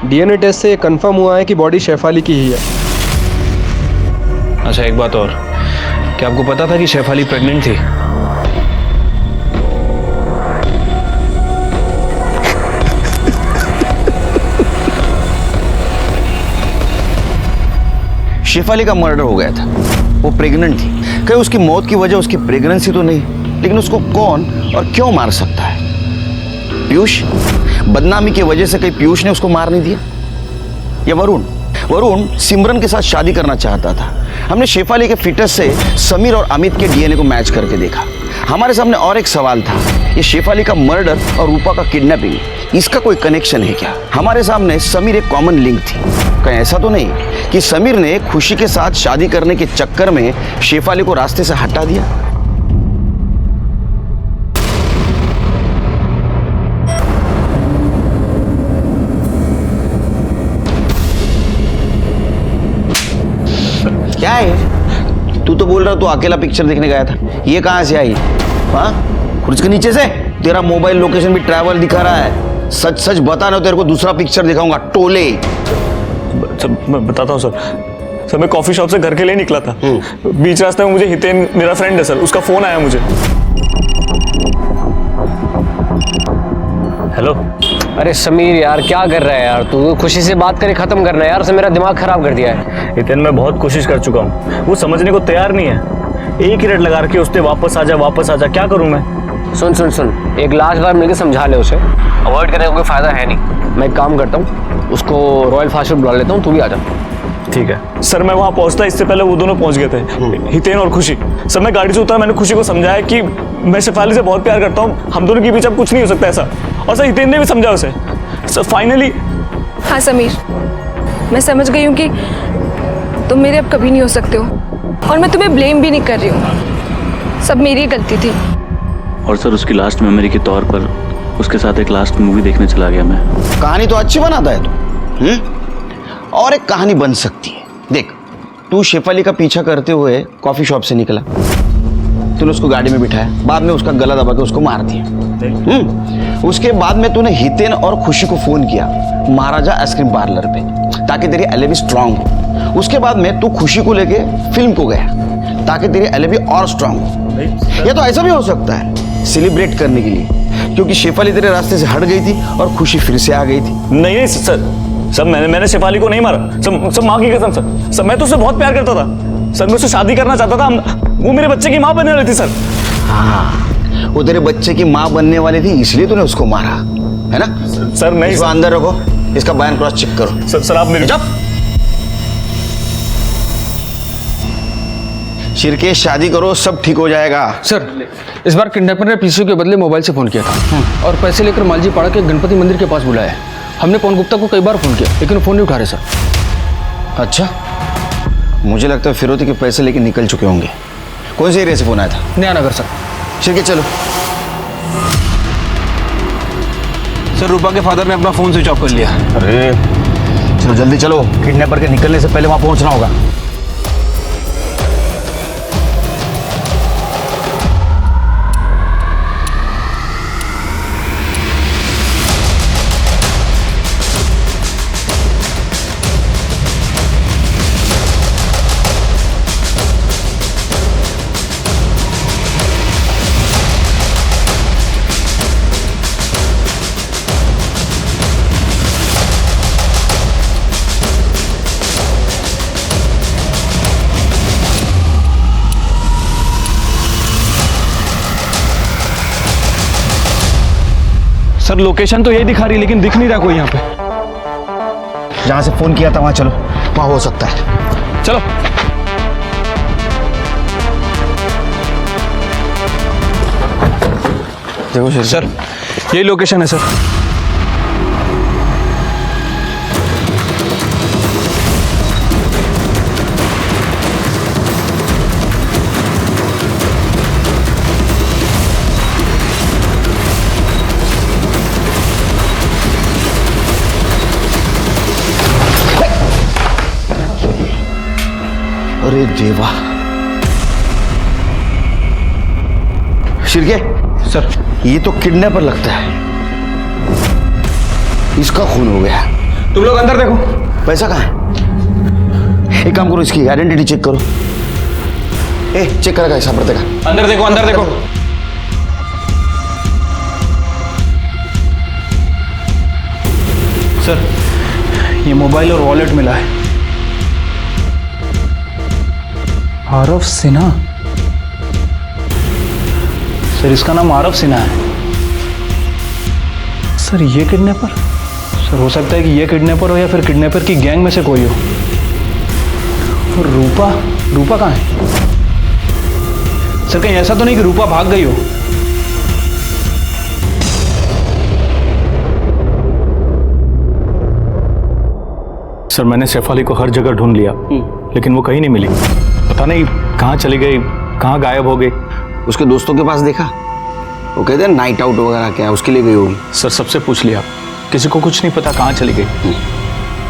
डीएनए टेस्ट से कंफर्म हुआ है कि बॉडी शेफाली की ही है। अच्छा एक बात और, क्या आपको पता था कि शेफाली प्रेग्नेंट थी? शेफाली का मर्डर हो गया था, वो प्रेग्नेंट थी। कहीं उसकी मौत की वजह उसकी प्रेगनेंसी तो नहीं, लेकिन उसको कौन और क्यों मार सकता है? पीयूष? बदनामी की वजह से कहीं पीयूष ने उसको मार नहीं दिया? या वरुण? वरुण सिमरन के साथ शादी करना चाहता था। हमने शेफाली के फिटनेस से समीर और अमित के डीएनए को मैच करके देखा। हमारे सामने और एक सवाल था, ये शेफाली का मर्डर और रूपा का किडनैपिंग, इसका कोई कनेक्शन है क्या? हमारे सामने समीर एक कॉमन लिंक थी। कहीं ऐसा तो नहीं कि समीर ने खुशी के साथ शादी करने के चक्कर में शेफाली को रास्ते से हटा दिया? क्या है? तू तो बोल रहा तू अकेला पिक्चर देखने गया था, ये कहां से आई? हाँ, खुर्च के नीचे से? तेरा मोबाइल लोकेशन भी ट्रैवल दिखा रहा है। सच सच बता ना, तेरे को दूसरा पिक्चर दिखाऊंगा, टोले। मैं बताता हूँ सर, सर मैं कॉफी शॉप से घर के लिए निकला था। बीच रास्ते में मुझे हितेन, मेरा फ्रेंड है सर, उसका फोन आया मुझे। हेलो। अरे समीर यार, क्या कर रहा है यार तू? खुशी से बात करे खत्म करना यार, उसने मेरा दिमाग खराब कर दिया है। हितेन मैं बहुत कोशिश कर चुका हूँ, वो समझने को तैयार नहीं है। एक ही रेट लगा रखी है उसने, वापस आ जा, क्या करूँ मैं? सुन, एक लास्ट बार मिलकर समझा ले उसे, अवॉइड करने का कोई फायदा है नहीं। मैं एक काम करता हूँ, उसको रॉयल फास्ट फूड बुला लेता हूँ, तू भी आ जा। ठीक है सर। मैं वहाँ पहुँचता इससे पहले वो दोनों पहुँच गए थे, हितेन और खुशी। सर मैं गाड़ी से उतरा, मैंने खुशी को समझाया कि मैं शेफाली से बहुत प्यार करता हूँ, हम दोनों के बीच अब कुछ नहीं हो सकता ऐसा। और सर हितेन ने भी समझा उसे। Sir finally. हाँ समीर, मैं समझ गई हूँ कि तुम मेरे अब कभी नहीं हो सकते हो, और मैं तुम्हें ब्लेम भी नहीं कर रही हूँ, सब मेरी गलती थी। और सर उसकी लास्ट मेमोरी के तौर पर उसके साथ एक लास्ट मूवी देखने चला गया मैं। कहानी तो अच्छी बनाता है तू, और एक कहानी बन सकती है। देख, तू शेफाली का पीछा करते हुए कॉफी शॉप से निकला, तूने उसको गाड़ी में बिठाया, बाद में उसका गला दबा के उसको मार दिया। उसके बाद में तूने हितेन और खुशी को फोन किया महाराजा आइसक्रीम पार्लर पे, ताकि तेरी एलिबी स्ट्रांग हो। उसके बाद में तू खुशी को लेके फिल्म को गया, ताकि तेरी एलिबी और स्ट्रांग हो। या तो ऐसा भी हो सकता है, सेलिब्रेट करने के लिए, क्योंकि शेफाली तेरे रास्ते से हट गई थी और खुशी फिर से आ गई थी। नहीं सर, मैंने शेफाली को नहीं मारा सर, माँ की कसम सर, मैं तो उससे बहुत प्यार करता था सर, मैं उससे शादी करना चाहता था, वो मेरे बच्चे की माँ बनने वाली थी सर। हाँ, वो तेरे बच्चे की माँ बनने वाली थी, इसलिए तूने उसको मारा, है ना? सर नहीं। इसको अंदर रखो, इसका बयान क्रॉस चेक करो। सर आप मेरे जब शिरकेश शादी करो, सब ठीक हो जाएगा। सर इस बार किडनैपर ने पीसीओ के बदले मोबाइल से फोन किया था और पैसे लेकर मालजी पाड़ा के गणपति मंदिर के पास बुलाया। हमने पवन गुप्ता को कई बार फोन किया, लेकिन वो फोन नहीं उठा रहे सर। अच्छा, मुझे लगता है फिरौती के पैसे लेके निकल चुके होंगे। कौन से एरिया से फोन आया था? नया नगर सर। शिरकेश चलो। सर रूपा के फादर ने अपना फोन स्विच ऑफ कर लिया। अरे चलो जल्दी चलो, किडनैपर के निकलने से पहले वहां पहुंचना होगा। सर लोकेशन तो यही दिखा रही, लेकिन दिख नहीं रहा कोई यहाँ पे। जहां से फोन किया था वहां चलो, वहां हो सकता है। चलो। देखो सर यही लोकेशन है सर। अरे देवा। शिरके सर, ये तो किडनैपर लगता है, इसका खून हो गया। तुम लोग अंदर देखो। पैसा कहाँ है? एक काम करो, इसकी आइडेंटिटी चेक करो। चेक करेगा हिसाब रखते का। अंदर देखो, अंदर देखो। सर ये मोबाइल और वॉलेट मिला है। आरव सिन्हा। सर इसका नाम आरव सिन्हा है। सर ये किडनैपर? सर हो सकता है कि ये किडनैपर हो या फिर किडनैपर की गैंग में से कोई हो। और रूपा कहाँ है? सर कहीं ऐसा तो नहीं कि रूपा भाग गई हो? सर मैंने शेफाली को हर जगह ढूंढ लिया, लेकिन वो कहीं नहीं मिली। पता नहीं कहाँ चली गई, कहाँ गायब हो गई। उसके दोस्तों के पास देखा, वो कहते हैं नाइट आउट वगैरह क्या उसके लिए गई होगी। सर सबसे पूछ लिया, किसी को कुछ नहीं पता कहाँ चली गई।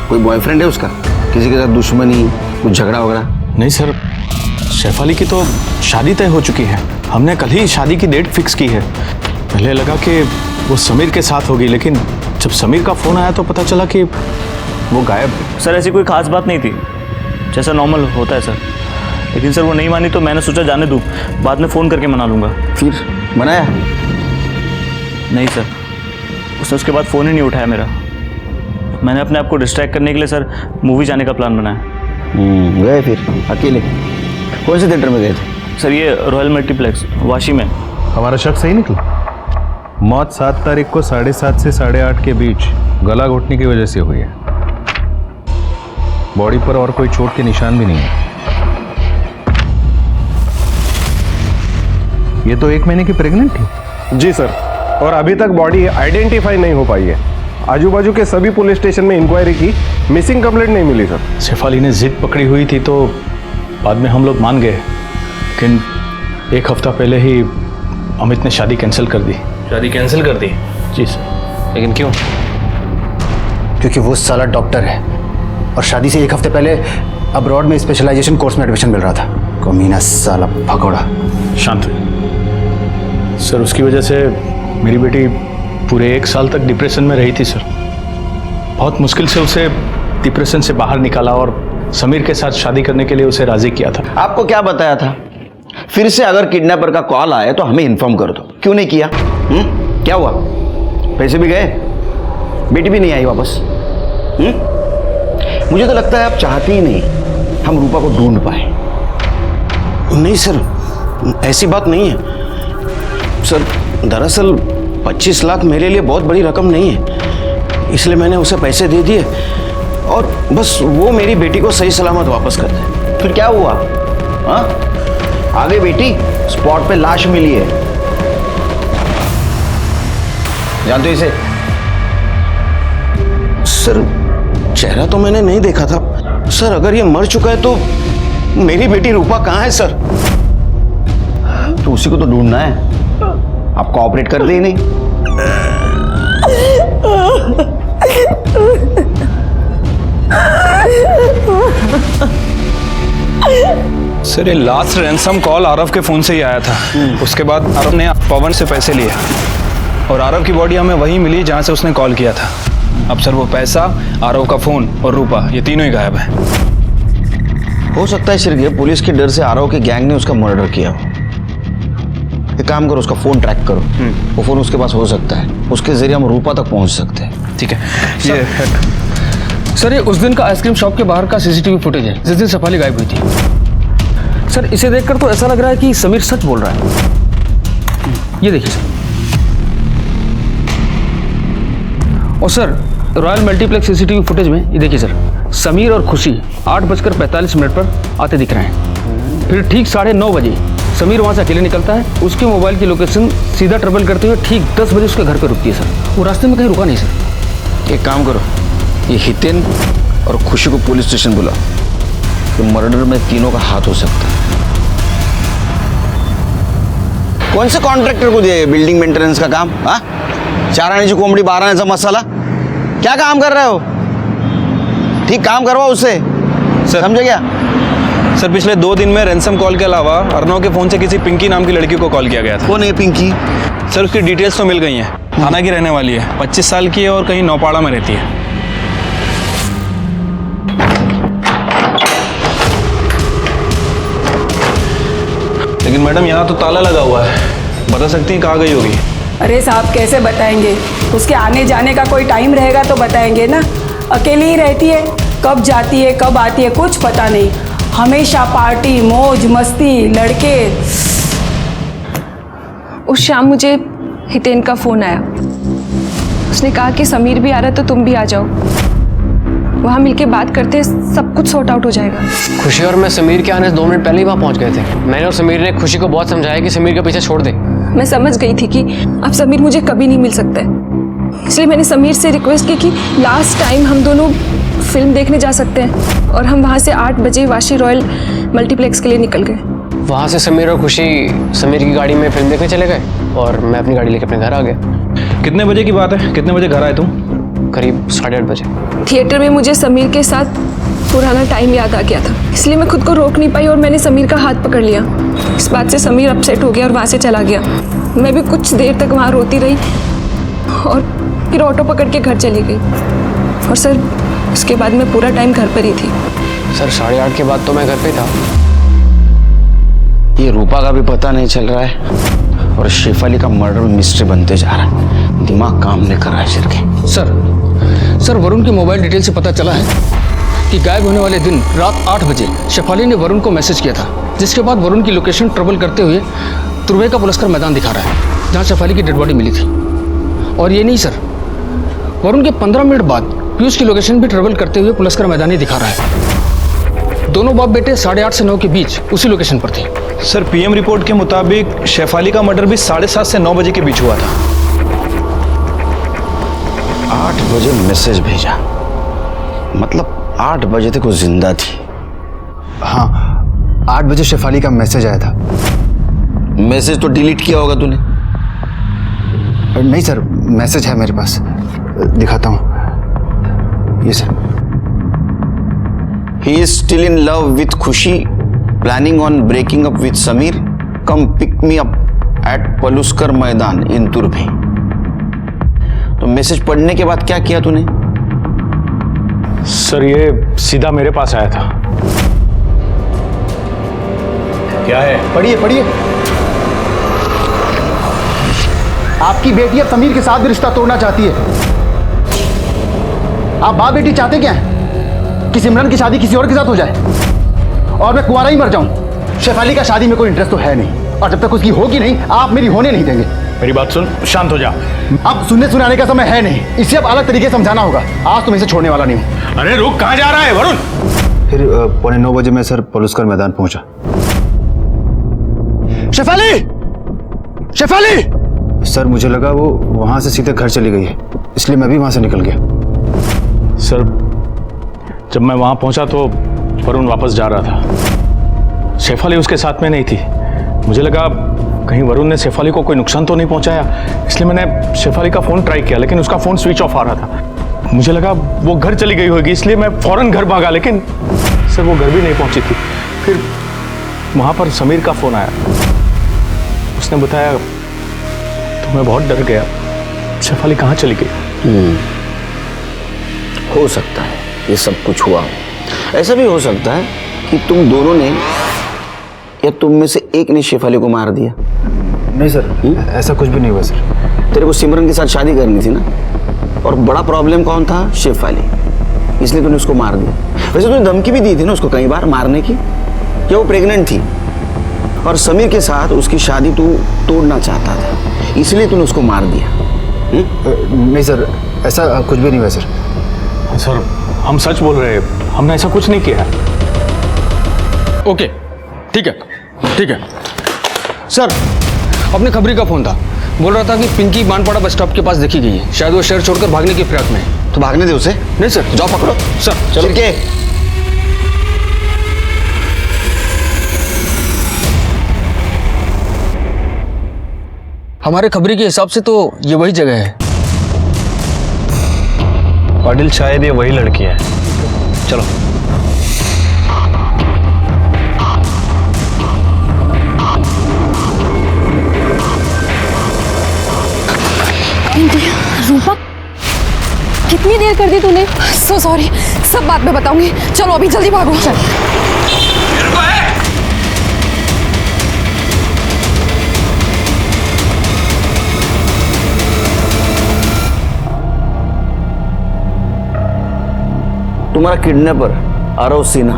कोई बॉयफ्रेंड है उसका? किसी के साथ दुश्मनी, कुछ झगड़ा वगैरह? नहीं सर, शेफाली की तो शादी तय हो चुकी है। हमने कल ही शादी की डेट फिक्स की है। पहले लगा कि वो समीर के साथ होगी, लेकिन जब समीर का फोन आया तो पता चला कि वो गायब है। सर ऐसी कोई खास बात नहीं थी, जैसा नॉर्मल होता है सर। लेकिन सर वो नहीं मानी तो मैंने सोचा जाने दूँ, बाद में फ़ोन करके मना लूँगा। फिर बनाया? नहीं सर, उसने उसके बाद फ़ोन ही नहीं उठाया मेरा। मैंने अपने आप को डिस्ट्रैक्ट करने के लिए सर मूवी जाने का प्लान बनाया। गए फिर अकेले? कौन से थिएटर में गए थे? सर ये रॉयल मल्टीप्लेक्स वाशी में। हमारा शक सही निकला। मौत 7 तारीख को 7:30 से 8:30 के बीच गला घोटने की वजह से हुई है। बॉडी पर और कोई चोट के निशान भी नहीं है। ये तो 1 महीने की प्रेग्नेंट थी। जी सर, और अभी तक बॉडी आइडेंटिफाई नहीं हो पाई है। आजू बाजू के सभी पुलिस स्टेशन में इंक्वायरी की, मिसिंग कंप्लेंट नहीं मिली सर। शेफाली ने जिद पकड़ी हुई थी तो बाद में हम लोग मान गए, लेकिन 1 हफ्ता पहले ही अमित ने शादी कैंसिल कर दी। शादी कैंसिल कर दी? जी सर। लेकिन क्यों? क्योंकि वो साला डॉक्टर है और शादी से 1 हफ्ते पहले अब्रॉड में स्पेशलाइजेशन कोर्स में एडमिशन मिल रहा था। कमीना साला भगोड़ा। शांत सर, उसकी वजह से मेरी बेटी पूरे 1 साल तक डिप्रेशन में रही थी सर। बहुत मुश्किल से उसे डिप्रेशन से बाहर निकाला और समीर के साथ शादी करने के लिए उसे राजी किया था। आपको क्या बताया था? फिर से अगर किडनैपर का कॉल आए तो हमें इन्फॉर्म कर दो। क्यों नहीं किया? क्या हुआ? पैसे भी गए, बेटी भी नहीं आई वापस। मुझे तो लगता है आप चाहते ही नहीं हम रूपा को ढूंढ पाए। नहीं सर, ऐसी बात नहीं है सर। दरअसल 25 लाख मेरे लिए बहुत बड़ी रकम नहीं है, इसलिए मैंने उसे पैसे दे दिए और बस वो मेरी बेटी को सही सलामत वापस कर दे। फिर क्या हुआ? हाँ, आगे बेटी स्पॉट पे लाश मिली है। जानते हो इसे? सर चेहरा तो मैंने नहीं देखा था सर। अगर ये मर चुका है तो मेरी बेटी रूपा कहाँ है सर? तो उसी को तो ढूंढना है। आप कोऑपरेट करते ही नहीं। सर ये लास्ट रैंसम कॉल आरव के फ़ोन से ही आया था। उसके बाद आरव ने पवन से पैसे लिए और आरव की बॉडी हमें वहीं मिली जहाँ से उसने कॉल किया था। अब सर वो पैसा, आरव का फ़ोन और रूपा, ये तीनों ही गायब है। हो सकता है सिर्फ पुलिस के डर से आरव के गैंग ने उसका मर्डर किया हो। एक काम करो, उसका फोन ट्रैक करो। वो फोन उसके पास हो सकता है, उसके जरिए हम रूपा तक पहुंच सकते हैं। ठीक है। ये सर ये उस दिन का आइसक्रीम शॉप के बाहर का सीसीटीवी फुटेज है जिस दिन शेफाली गायब हुई थी। सर इसे देखकर तो ऐसा लग रहा है कि समीर सच बोल रहा है। ये देखिए सर। और sir royal multiplex CCTV footage में ये देखिए सर, समीर और खुशी 8:45 पर आते दिख रहे हैं। फिर ठीक 9:30 बजे समीर वहाँ से अकेले निकलता है। उसके मोबाइल की लोकेशन सीधा ट्रेवल करते हुए ठीक 10 बजे उसके घर पर रुकती है सर। वो रास्ते में कहीं रुका नहीं सर। एक काम करो, ये हितेन और खुशी को पुलिस स्टेशन बुलाओ। तो मर्डर में तीनों का हाथ हो सकता है। कौन से कॉन्ट्रैक्टर को दिया बिल्डिंग मेंटेनेंस का काम? हाँ, 4 आने की कोंबड़ी 12 आने का मसाला। क्या काम कर रहे हो? ठीक काम करवाओ उससे, समझे क्या? सर पिछले 2 दिन में रैंसम कॉल के अलावा अर्नव के फ़ोन से किसी पिंकी नाम की लड़की को कॉल किया गया था। कौन है पिंकी? सर उसकी डिटेल्स तो मिल गई हैं। थाना की रहने वाली है, 25 साल की है और कहीं नौपाड़ा में रहती है। लेकिन मैडम यहाँ तो ताला लगा हुआ है, बता सकती हैं कहाँ गई होगी? अरे साहब कैसे बताएंगे? उसके आने जाने का कोई टाइम रहेगा तो बताएंगे ना। अकेली ही रहती है, कब जाती है कब आती है कुछ पता नहीं। हमेशा पार्टी मौज मस्ती लड़के। उस शाम मुझे हितेन का फ़ोन आया। उसने कहा कि समीर भी आ रहा है तो तुम भी आ जाओ, वहाँ मिलके बात करते हैं, सब कुछ सॉर्ट आउट हो जाएगा। खुशी और मैं समीर के आने से 2 मिनट पहले ही वहाँ पहुँच गए थे। मैंने और समीर ने खुशी को बहुत समझाया कि समीर का पीछे छोड़ दे। मैं समझ गई थी कि अब समीर मुझे कभी नहीं मिल सकता है, इसलिए मैंने समीर से रिक्वेस्ट की कि लास्ट टाइम हम दोनों फिल्म देखने जा सकते हैं। और हम वहाँ से 8 बजे वाशी रॉयल मल्टीप्लेक्स के लिए निकल गए। वहाँ से समीर और खुशी समीर की गाड़ी में फिल्म देखने चले गए और मैं अपनी गाड़ी लेकर अपने घर आ गया। कितने बजे की बात है? कितने बजे घर आए तुम? करीब 8:30 बजे। थिएटर में मुझे समीर के साथ पुराना टाइम याद आ गया था, इसलिए मैं खुद को रोक नहीं पाई और मैंने समीर का हाथ पकड़ लिया। इस बात से समीर अपसेट हो गया और वहाँ से चला गया। मैं भी कुछ देर तक वहाँ रोती रही और फिर ऑटो पकड़ के घर चली गई। और सर उसके बाद मैं पूरा टाइम घर पर ही थी। सर 8:30 के बाद तो मैं घर पे था। ये रूपा का भी पता नहीं चल रहा है और शेफाली का मर्डर मिस्ट्री बनते जा रहा है। दिमाग काम नहीं कर रहा है सर के। सर वरुण की मोबाइल डिटेल से पता चला है कि गायब होने वाले दिन रात 8 बजे शेफाली ने वरुण को मैसेज किया था, जिसके बाद वरुण की लोकेशन ट्रेवल करते हुए तुर्वे का पुलस्कर मैदान दिखा रहा है, जहाँ शेफाली की डेड बॉडी मिली थी। और ये नहीं सर, वरुण के 15 मिनट बाद पीयूष की लोकेशन भी ट्रेवल करते हुए पुलस्कर मैदान ही दिखा रहा है। दोनों बाप बेटे 8:30 से 9 के बीच उसी लोकेशन पर थे। सर पीएम रिपोर्ट के मुताबिक शेफाली का मर्डर भी 7:30 से 9 बजे के बीच हुआ था। 8 बजे मैसेज भेजा, मतलब 8 बजे तक वो जिंदा थी। हाँ, 8 बजे शेफाली का मैसेज आया था। मैसेज तो डिलीट किया होगा तूने। नहीं सर, मैसेज है मेरे पास, दिखाता हूँ। ये sir. He is still in love with खुशी, planning on breaking up with Sameer, come pick me up at Paluskar मैदान इन तुर्भे। तो मैसेज पढ़ने के बाद क्या किया तूने? सर ये सीधा मेरे पास आया था। क्या है? पढ़िए पढ़िए। आपकी बेटी अब समीर के साथ भी रिश्ता तोड़ना चाहती है। आप बाप बेटी चाहते क्या हैं? कि सिमरन की शादी किसी और के साथ हो जाए और मैं कुंवारा ही मर जाऊं। शेफाली का शादी में कोई इंटरेस्ट तो है नहीं, और जब तक उसकी होगी नहीं आप मेरी होने नहीं देंगे। मेरी बात सुन, शांत हो जा। अब सुनने सुनाने का समय है नहीं, इसे अब अलग तरीके से समझाना होगा। आज तुम इसे छोड़ने वाला नहीं हूं। अरे रुक, कहाँ जा रहा है वरुण? फिर 9:15 बजे मैं सर पलुस्कर मैदान पहुंचा। शेफाली! शेफाली! सर मुझे लगा वो वहां से सीधे घर चली गई है, इसलिए मैं भी वहां से निकल गया। सर जब मैं वहां पहुंचा तो वरुण वापस जा रहा था। शेफाली उसके साथ में नहीं थी। मुझे लगा कहीं वरुण ने शेफाली को कोई नुकसान तो नहीं पहुंचाया, इसलिए मैंने शेफाली का फोन ट्राई किया, लेकिन उसका फोन स्विच ऑफ आ रहा था। मुझे लगा वो घर चली गई होगी, इसलिए मैं फौरन घर भागा, लेकिन सर वो घर भी नहीं पहुंची थी। फिर वहां पर समीर का फोन आया, उसने बताया तो मैं बहुत डर गया। शेफाली कहाँ चली गई? हो सकता है ये सब कुछ हुआ। ऐसा भी हो सकता है कि तुम दोनों ने या तुम में से एक ने शेफाली को मार दिया। नहीं सर, ऐसा कुछ भी नहीं हुआ सर। तेरे को सिमरन के साथ शादी करनी थी ना, और बड़ा प्रॉब्लम कौन था? शेफाली, इसलिए तूने उसको मार दिया। वैसे तूने धमकी भी दी थी ना उसको कई बार मारने की, क्या वो प्रेग्नेंट थी और समीर के साथ उसकी शादी तू तोड़ना चाहता था, इसलिए तूने उसको मार दिया। नहीं सर, ऐसा कुछ भी नहीं हुआ सर। सर हम सच बोल रहे हैं, हमने ऐसा कुछ नहीं किया। ओके, ठीक है। सर अपने खबरी का फोन था, बोल रहा था कि पिंकी मानपाड़ा बस स्टॉप के पास देखी गई है। शायद वो शहर छोड़कर भागने की फिराक में है। तो भागने दे उसे। नहीं सर, जाओ पकड़ो। सर चलो के। हमारे खबरी के हिसाब से तो ये वही जगह है। पाटिल शायद ये वही लड़की है। चलो। रूपा, कितनी देर कर दी तूने? सो सॉरी, सब बात में बताऊंगी। चलो अभी जल्दी भागो। चल। तुम्हारा किडनैपर आरव सिन्हा,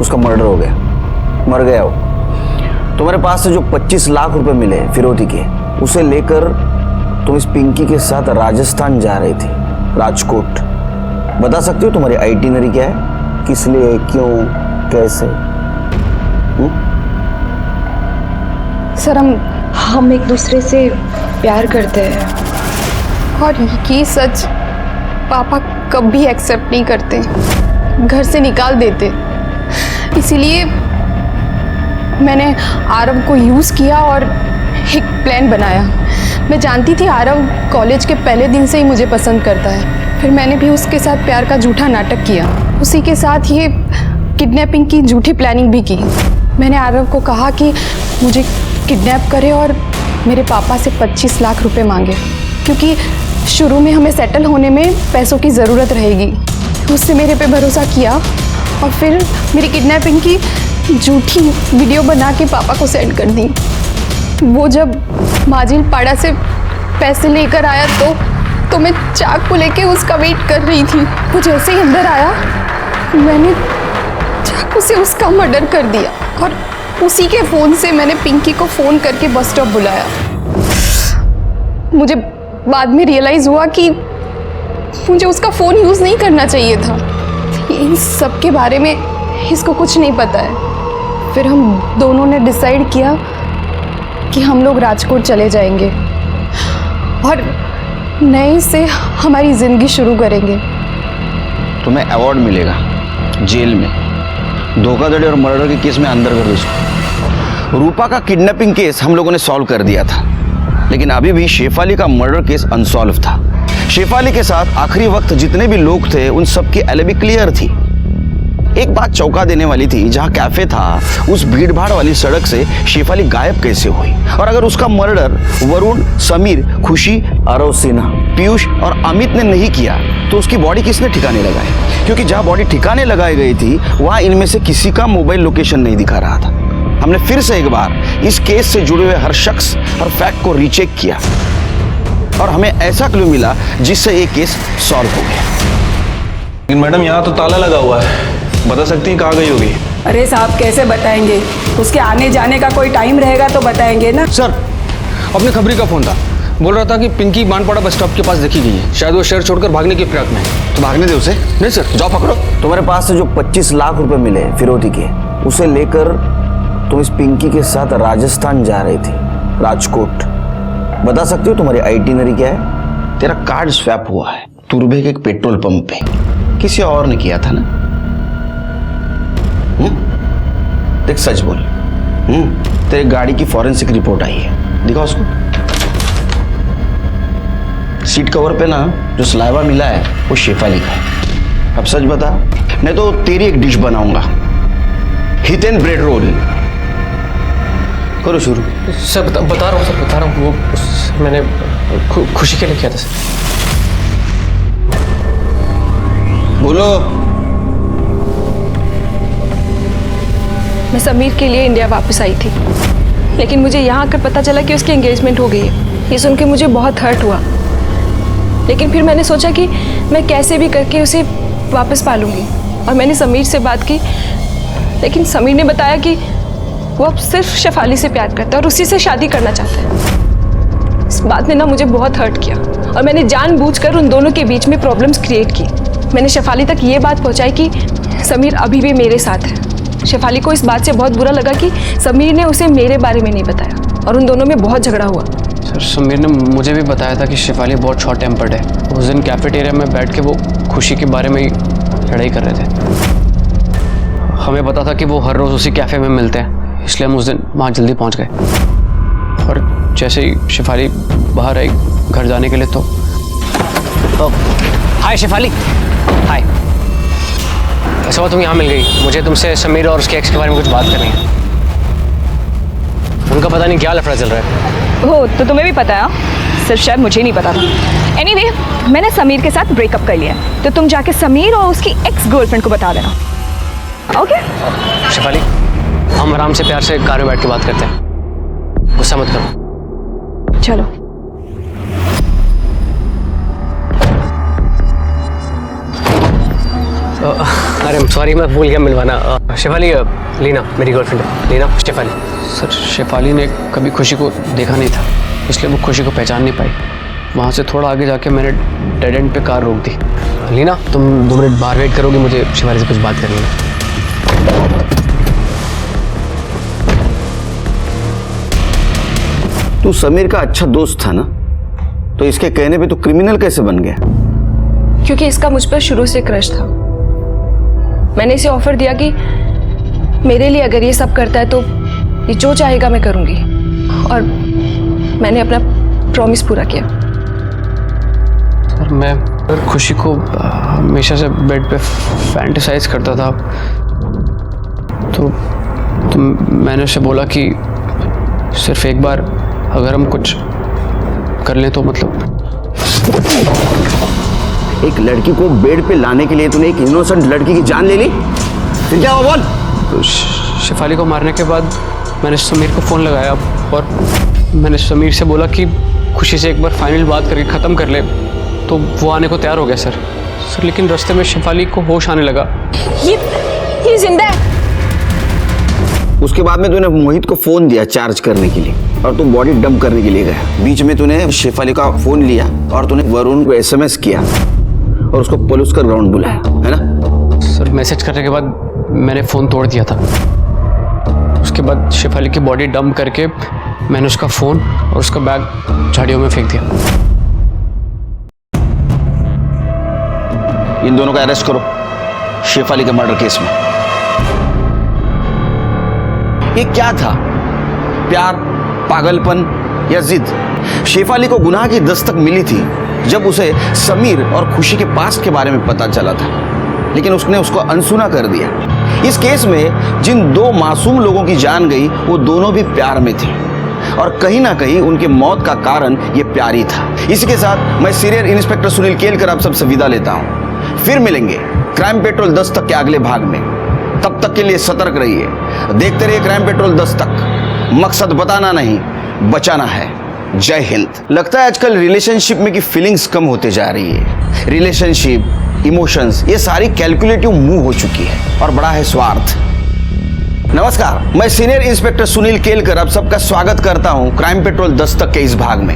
उसका मर्डर हो गया, मर गया वो। तुम्हारे पास से जो 25 लाख रुपए मिले फिरौती के, उसे लेकर तुम इस पिंकी के साथ राजस्थान जा रही थी, राजकोट। बता सकती हो तुम्हारी आइटिनरी क्या है? किस लिए, क्यों, कैसे? सर हम एक दूसरे से प्यार करते हैं और ये सच पापा कभी एक्सेप्ट नहीं करते, घर से निकाल देते। इसीलिए मैंने आरव को यूज़ किया और एक प्लान बनाया। मैं जानती थी आरव कॉलेज के पहले दिन से ही मुझे पसंद करता है। फिर मैंने भी उसके साथ प्यार का झूठा नाटक किया, उसी के साथ ये किडनैपिंग की झूठी प्लानिंग भी की। मैंने आरव को कहा कि मुझे किडनैप करे और मेरे पापा से 25 लाख रुपए मांगे, क्योंकि शुरू में हमें सेटल होने में पैसों की ज़रूरत रहेगी। उससे मेरे पे भरोसा किया और फिर मेरी किडनैपिंग की झूठी वीडियो बना के पापा को सेंड कर दी। वो जब माजिल पाड़ा से पैसे लेकर आया तो मैं चाकू लेके उसका वेट कर रही थी। वो जैसे ही अंदर आया मैंने चाकू से उसका मर्डर कर दिया और उसी के फ़ोन से मैंने पिंकी को फ़ोन करके बस स्टॉप बुलाया। मुझे बाद में रियलाइज़ हुआ कि मुझे उसका फ़ोन यूज़ नहीं करना चाहिए था। इन सब के बारे में इसको कुछ नहीं पता है। फिर हम दोनों ने डिसाइड किया कि हम लोग राजकोट चले जाएंगे और नए से हमारी ज़िंदगी शुरू करेंगे। तुम्हें अवार्ड मिलेगा जेल में, धोखाधड़ी और मर्डर के केस में अंदर कर दो। रूपा का किडनैपिंग केस हम लोगों ने सॉल्व कर दिया था, लेकिन अभी भी शेफाली का मर्डर केस अनसॉल्व था। शेफाली के साथ आखिरी वक्त जितने भी लोग थे उन सब की एलिबी क्लियर थी। एक बात चौंका देने वाली थी, जहां कैफे था उस भीड़भाड़ वाली सड़क से शेफाली गायब कैसे हुई? और अगर उसका मर्डर वरुण, समीर, खुशी, आरव सिन्हा, पीयूष और अमित ने नहीं किया तो उसकी बॉडी किसने ठिकाने लगाई? क्योंकि जहां बॉडी ठिकाने लगाई गई थी वहां इनमें से किसी का मोबाइल लोकेशन नहीं दिखा रहा था। हमने फिर से एक बार इस केस से जुड़े हुए हर शख्स और फैक्ट को रीचेक किया और हमें ऐसा क्लू मिला जिससे ये केस सॉल्व हो गया। लेकिन मैडम यहाँ तो ताला लगा हुआ है, बता सकती हैं कहाँ गई होगी? अरे साहब कैसे बताएंगे? उसके आने जाने का कोई टाइम रहेगा तो बताएंगे ना। सर अपने खबरी का फ़ोन था, बोल रहा था कि पिंकी बानपाड़ा बस स्टॉप के पास देखी गई है। शायद वो शहर छोड़कर भागने की फिराक में है। तो भागने दे उसे। नहीं सर, जाओ पकड़ो। तुम्हारे पास से जो 25 लाख रुपए मिले फिरौती के, उसे लेकर तुम इस पिंकी के साथ राजस्थान जा रही थी, राजकोट। बता सकती हो तुम्हारी आइटिनरी क्या है? तेरा कार्ड स्वैप हुआ है तुर्भे के एक पेट्रोल पंप पे, किसी और ने किया था ना? देख सच बोल। तेरी गाड़ी की फॉरेंसिक रिपोर्ट आई है, दिखा उसको। सीट कवर पे ना जो सलाइवा मिला है वो शेफाली का है। अब सच बता, नहीं तो तेरी एक डिश बनाऊंगा, हिट एंड ब्रेड रोल। करो शुरू। सर बता रहा हूँ सर, बता रहा हूँ। वो मैंने खुशी के लिए किया था सर। बोलो। मैं समीर के लिए इंडिया वापस आई थी, लेकिन मुझे यहाँ आकर पता चला कि उसकी एंगेजमेंट हो गई है। ये सुन के मुझे बहुत हर्ट हुआ, लेकिन फिर मैंने सोचा कि मैं कैसे भी करके उसे वापस पालूंगी और मैंने समीर से बात की। लेकिन समीर ने बताया कि वो अब सिर्फ शेफाली से प्यार करता है और उसी से शादी करना चाहता है। इस बात ने ना मुझे बहुत हर्ट किया और मैंने जानबूझकर उन दोनों के बीच में प्रॉब्लम्स क्रिएट की। मैंने शेफाली तक ये बात पहुंचाई कि समीर अभी भी मेरे साथ है। शेफाली को इस बात से बहुत बुरा लगा कि समीर ने उसे मेरे बारे में नहीं बताया और उन दोनों में बहुत झगड़ा हुआ। सर समीर ने मुझे भी बताया था कि शेफाली बहुत शॉर्ट टेम्पर्ड है। उस दिन कैफेटेरिया में बैठ के वो खुशी के बारे में ही लड़ाई कर रहे थे। हमें पता था कि वो हर रोज़ उसी कैफ़े में मिलते हैं, इसलिए हम उस दिन वहाँ जल्दी पहुँच गए। और जैसे ही शेफाली बाहर आई घर जाने के लिए तो हाय शेफाली। हाय। ऐसा हुआ तुम यहाँ मिल गई। मुझे तुमसे समीर और उसके एक्स के बारे में कुछ बात करनी है। उनका पता नहीं क्या लफड़ा चल रहा है। हो तो तुम्हें भी पता है, सिर्फ शायद मुझे नहीं पता था। एनीवे, मैंने समीर के साथ ब्रेकअप कर लिया है, तो तुम जाके समीर और उसकी एक्स गर्लफ्रेंड को बता देना, ओके? शेफाली हम आराम से प्यार से कार में बैठ के बात करते हैं, गुस्सा मत करो। चलो। अरे सॉरी मैं भूल गया मिलवाना। शेफाली लीना मेरी गर्लफ्रेंड है। लीना शेफाली। सर शेफाली ने कभी खुशी को देखा नहीं था, इसलिए वो खुशी को पहचान नहीं पाई। वहाँ से थोड़ा आगे जाके मैंने डेड एंड पे कार रोक दी। लीना तुम 2 मिनट बाहर वेट करोगी, मुझे शेफाली से कुछ बात करनी है। तू समीर का अच्छा दोस्त था ना, तो इसके कहने पे तू क्रिमिनल कैसे बन गया? क्योंकि इसका मुझ पर शुरू से क्रश था। मैंने इसे ऑफर दिया कि मेरे लिए अगर ये सब करता है तो ये जो चाहेगा मैं करूंगी, और मैंने अपना प्रॉमिस पूरा किया। सर मैं खुशी को हमेशा से बेड पे फैंटेसाइज करता था, तो मैंने उसे बोला कि सिर्फ एक बार अगर हम कुछ कर लें तो मतलब। एक लड़की को बेड पे लाने के लिए तूने एक इनोसेंट लड़की की जान ले ली? फिर क्या हुआ बोल? तो शेफाली को मारने के बाद मैंने समीर को फ़ोन लगाया और मैंने समीर से बोला कि खुशी से एक बार फाइनल बात करके ख़त्म कर ले, तो वो आने को तैयार हो गया सर। लेकिन रास्ते में शेफाली को होश आने लगा। ये जिंदा है। उसके बाद में तूने मोहित को फोन दिया चार्ज करने के लिए और तू बॉडी डंप करने के लिए गया। बीच में तूने शेफाली का फोन लिया और तूने वरुण को एसएमएस किया और उसको पुलिस का ग्राउंड बुलाया, है ना? सर मैसेज करने के बाद मैंने फ़ोन तोड़ दिया था। उसके बाद शेफाली की बॉडी डंप करके मैंने उसका फ़ोन और उसका बैग झाड़ियों में फेंक दिया। इन दोनों का अरेस्ट करो शेफाली के मर्डर केस में। ये क्या था? प्यार, पागलपन या जिद? शेफाली को गुनाह की दस्तक मिली थी जब उसे समीर और खुशी के पास्ट के बारे में पता चला था, लेकिन उसने उसको अनसुना कर दिया। इस केस में जिन दो मासूम लोगों की जान गई वो दोनों भी प्यार में थे और कहीं ना कहीं उनके मौत का कारण ये प्यार ही था। इसी के साथ मैं सीनियर इंस्पेक्टर सुनील केलकर आप सबसे विदा लेता हूं। फिर मिलेंगे क्राइम पेट्रोल 10 तक के अगले भाग में। तब तक के लिए सतर्क रहिए, देखते रहिए क्राइम पेट्रोल 10 तक। मकसद बताना नहीं, बचाना है। जय हिंद। लगता है आजकल रिलेशनशिप में की फीलिंग्स कम होते जा रही है। रिलेशनशिप, इमोशंस, ये सारी कैलकुलेटिव मूव हो चुकी है और बड़ा है स्वार्थ। नमस्कार, मैं सीनियर इंस्पेक्टर सुनील केलकर आप सबका स्वागत करता हूं क्राइम पेट्रोल 10 तक के इस भाग में।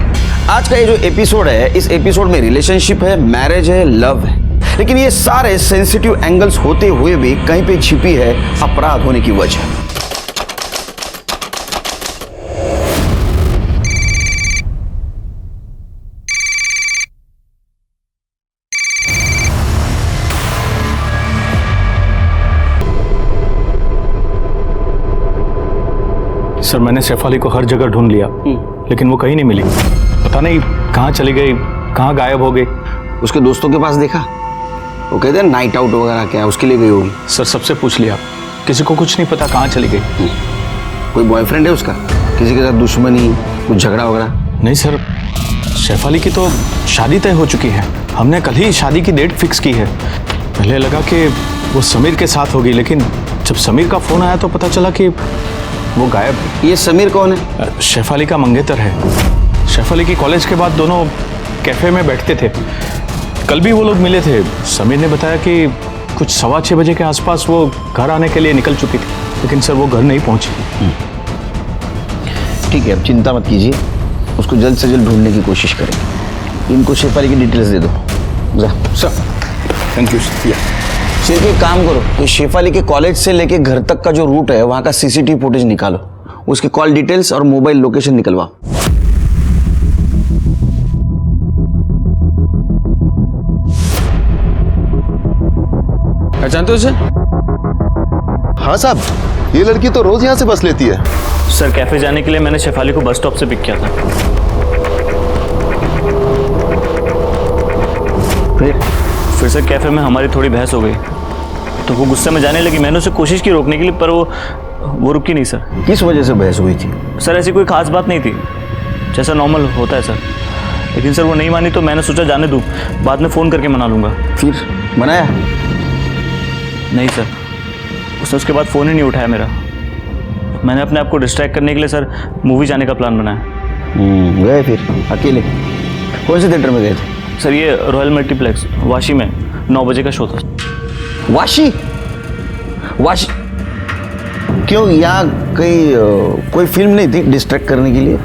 आज का ये जो एपिसोड है, इस एपिसोड में रिलेशनशिप है, मैरिज है, लव है, लेकिन ये सारे सेंसिटिव एंगल्स होते हुए भी कहीं पे छिपी है अपराध होने की वजह। सर मैंने शेफाली को हर जगह ढूंढ लिया, लेकिन वो कहीं नहीं मिली। पता नहीं कहाँ चली गई, कहाँ गायब हो गई। उसके दोस्तों के पास देखा? वो कहते हैं नाइट आउट वगैरह क्या उसके लिए गई होगी। सर सबसे पूछ लिया, किसी को कुछ नहीं पता कहाँ चली गई। कोई बॉयफ्रेंड है उसका? किसी के साथ दुश्मनी, कुछ झगड़ा वगैरह? नहीं सर, शेफाली की तो शादी तय हो चुकी है। हमने कल ही शादी की डेट फिक्स की है। पहले लगा कि वो समीर के साथ होगी, लेकिन जब समीर का फ़ोन आया तो पता चला कि वो गायब है। ये समीर कौन है? शेफाली का मंगेतर है। शेफाली की कॉलेज के बाद दोनों कैफ़े में बैठते थे। कल भी वो लोग मिले थे। समीर ने बताया कि कुछ 6:15 बजे के आसपास वो घर आने के लिए निकल चुकी थी, लेकिन सर वो घर नहीं पहुंची। ठीक है, अब चिंता मत कीजिए, उसको जल्द से जल्द ढूंढने की कोशिश करेंगे। इनको शेफाली की डिटेल्स दे दो। जा सर। Thank you sir. सिर्फ एक काम करो, तो शेफाली के कॉलेज से लेके घर तक का जो रूट है वहाँ का सीसीटीवी फुटेज निकालो, उसकी कॉल डिटेल्स और मोबाइल लोकेशन निकलवाओ। पहचानते हो इसे? हाँ साहब, ये लड़की तो रोज यहाँ से बस लेती है। सर कैफे जाने के लिए मैंने शेफाली को बस स्टॉप से पिक किया था। फिर सर कैफे में हमारी थोड़ी बहस हो गई, तो वो गुस्से में जाने लगी। मैंने उसे कोशिश की रोकने के लिए, पर वो रुकी नहीं सर। किस वजह से बहस हुई थी? सर ऐसी कोई खास बात नहीं थी, जैसा नॉर्मल होता है सर। लेकिन सर वो नहीं मानी तो मैंने सोचा जाने दूँ, बाद में फ़ोन करके मना लूँगा। फिर मनाया? नहीं सर, उसने उसके बाद फ़ोन ही नहीं उठाया मेरा। मैंने अपने आप को डिस्ट्रैक्ट करने के लिए सर मूवी जाने का प्लान बनाया। गए फिर अकेले? कौन से थिएटर में गए थे? सर ये रॉयल मल्टीप्लेक्स वाशी में 9 बजे का शो था। वाशी? क्यों, यहाँ कहीं कोई फिल्म नहीं थी डिस्ट्रैक्ट करने के लिए?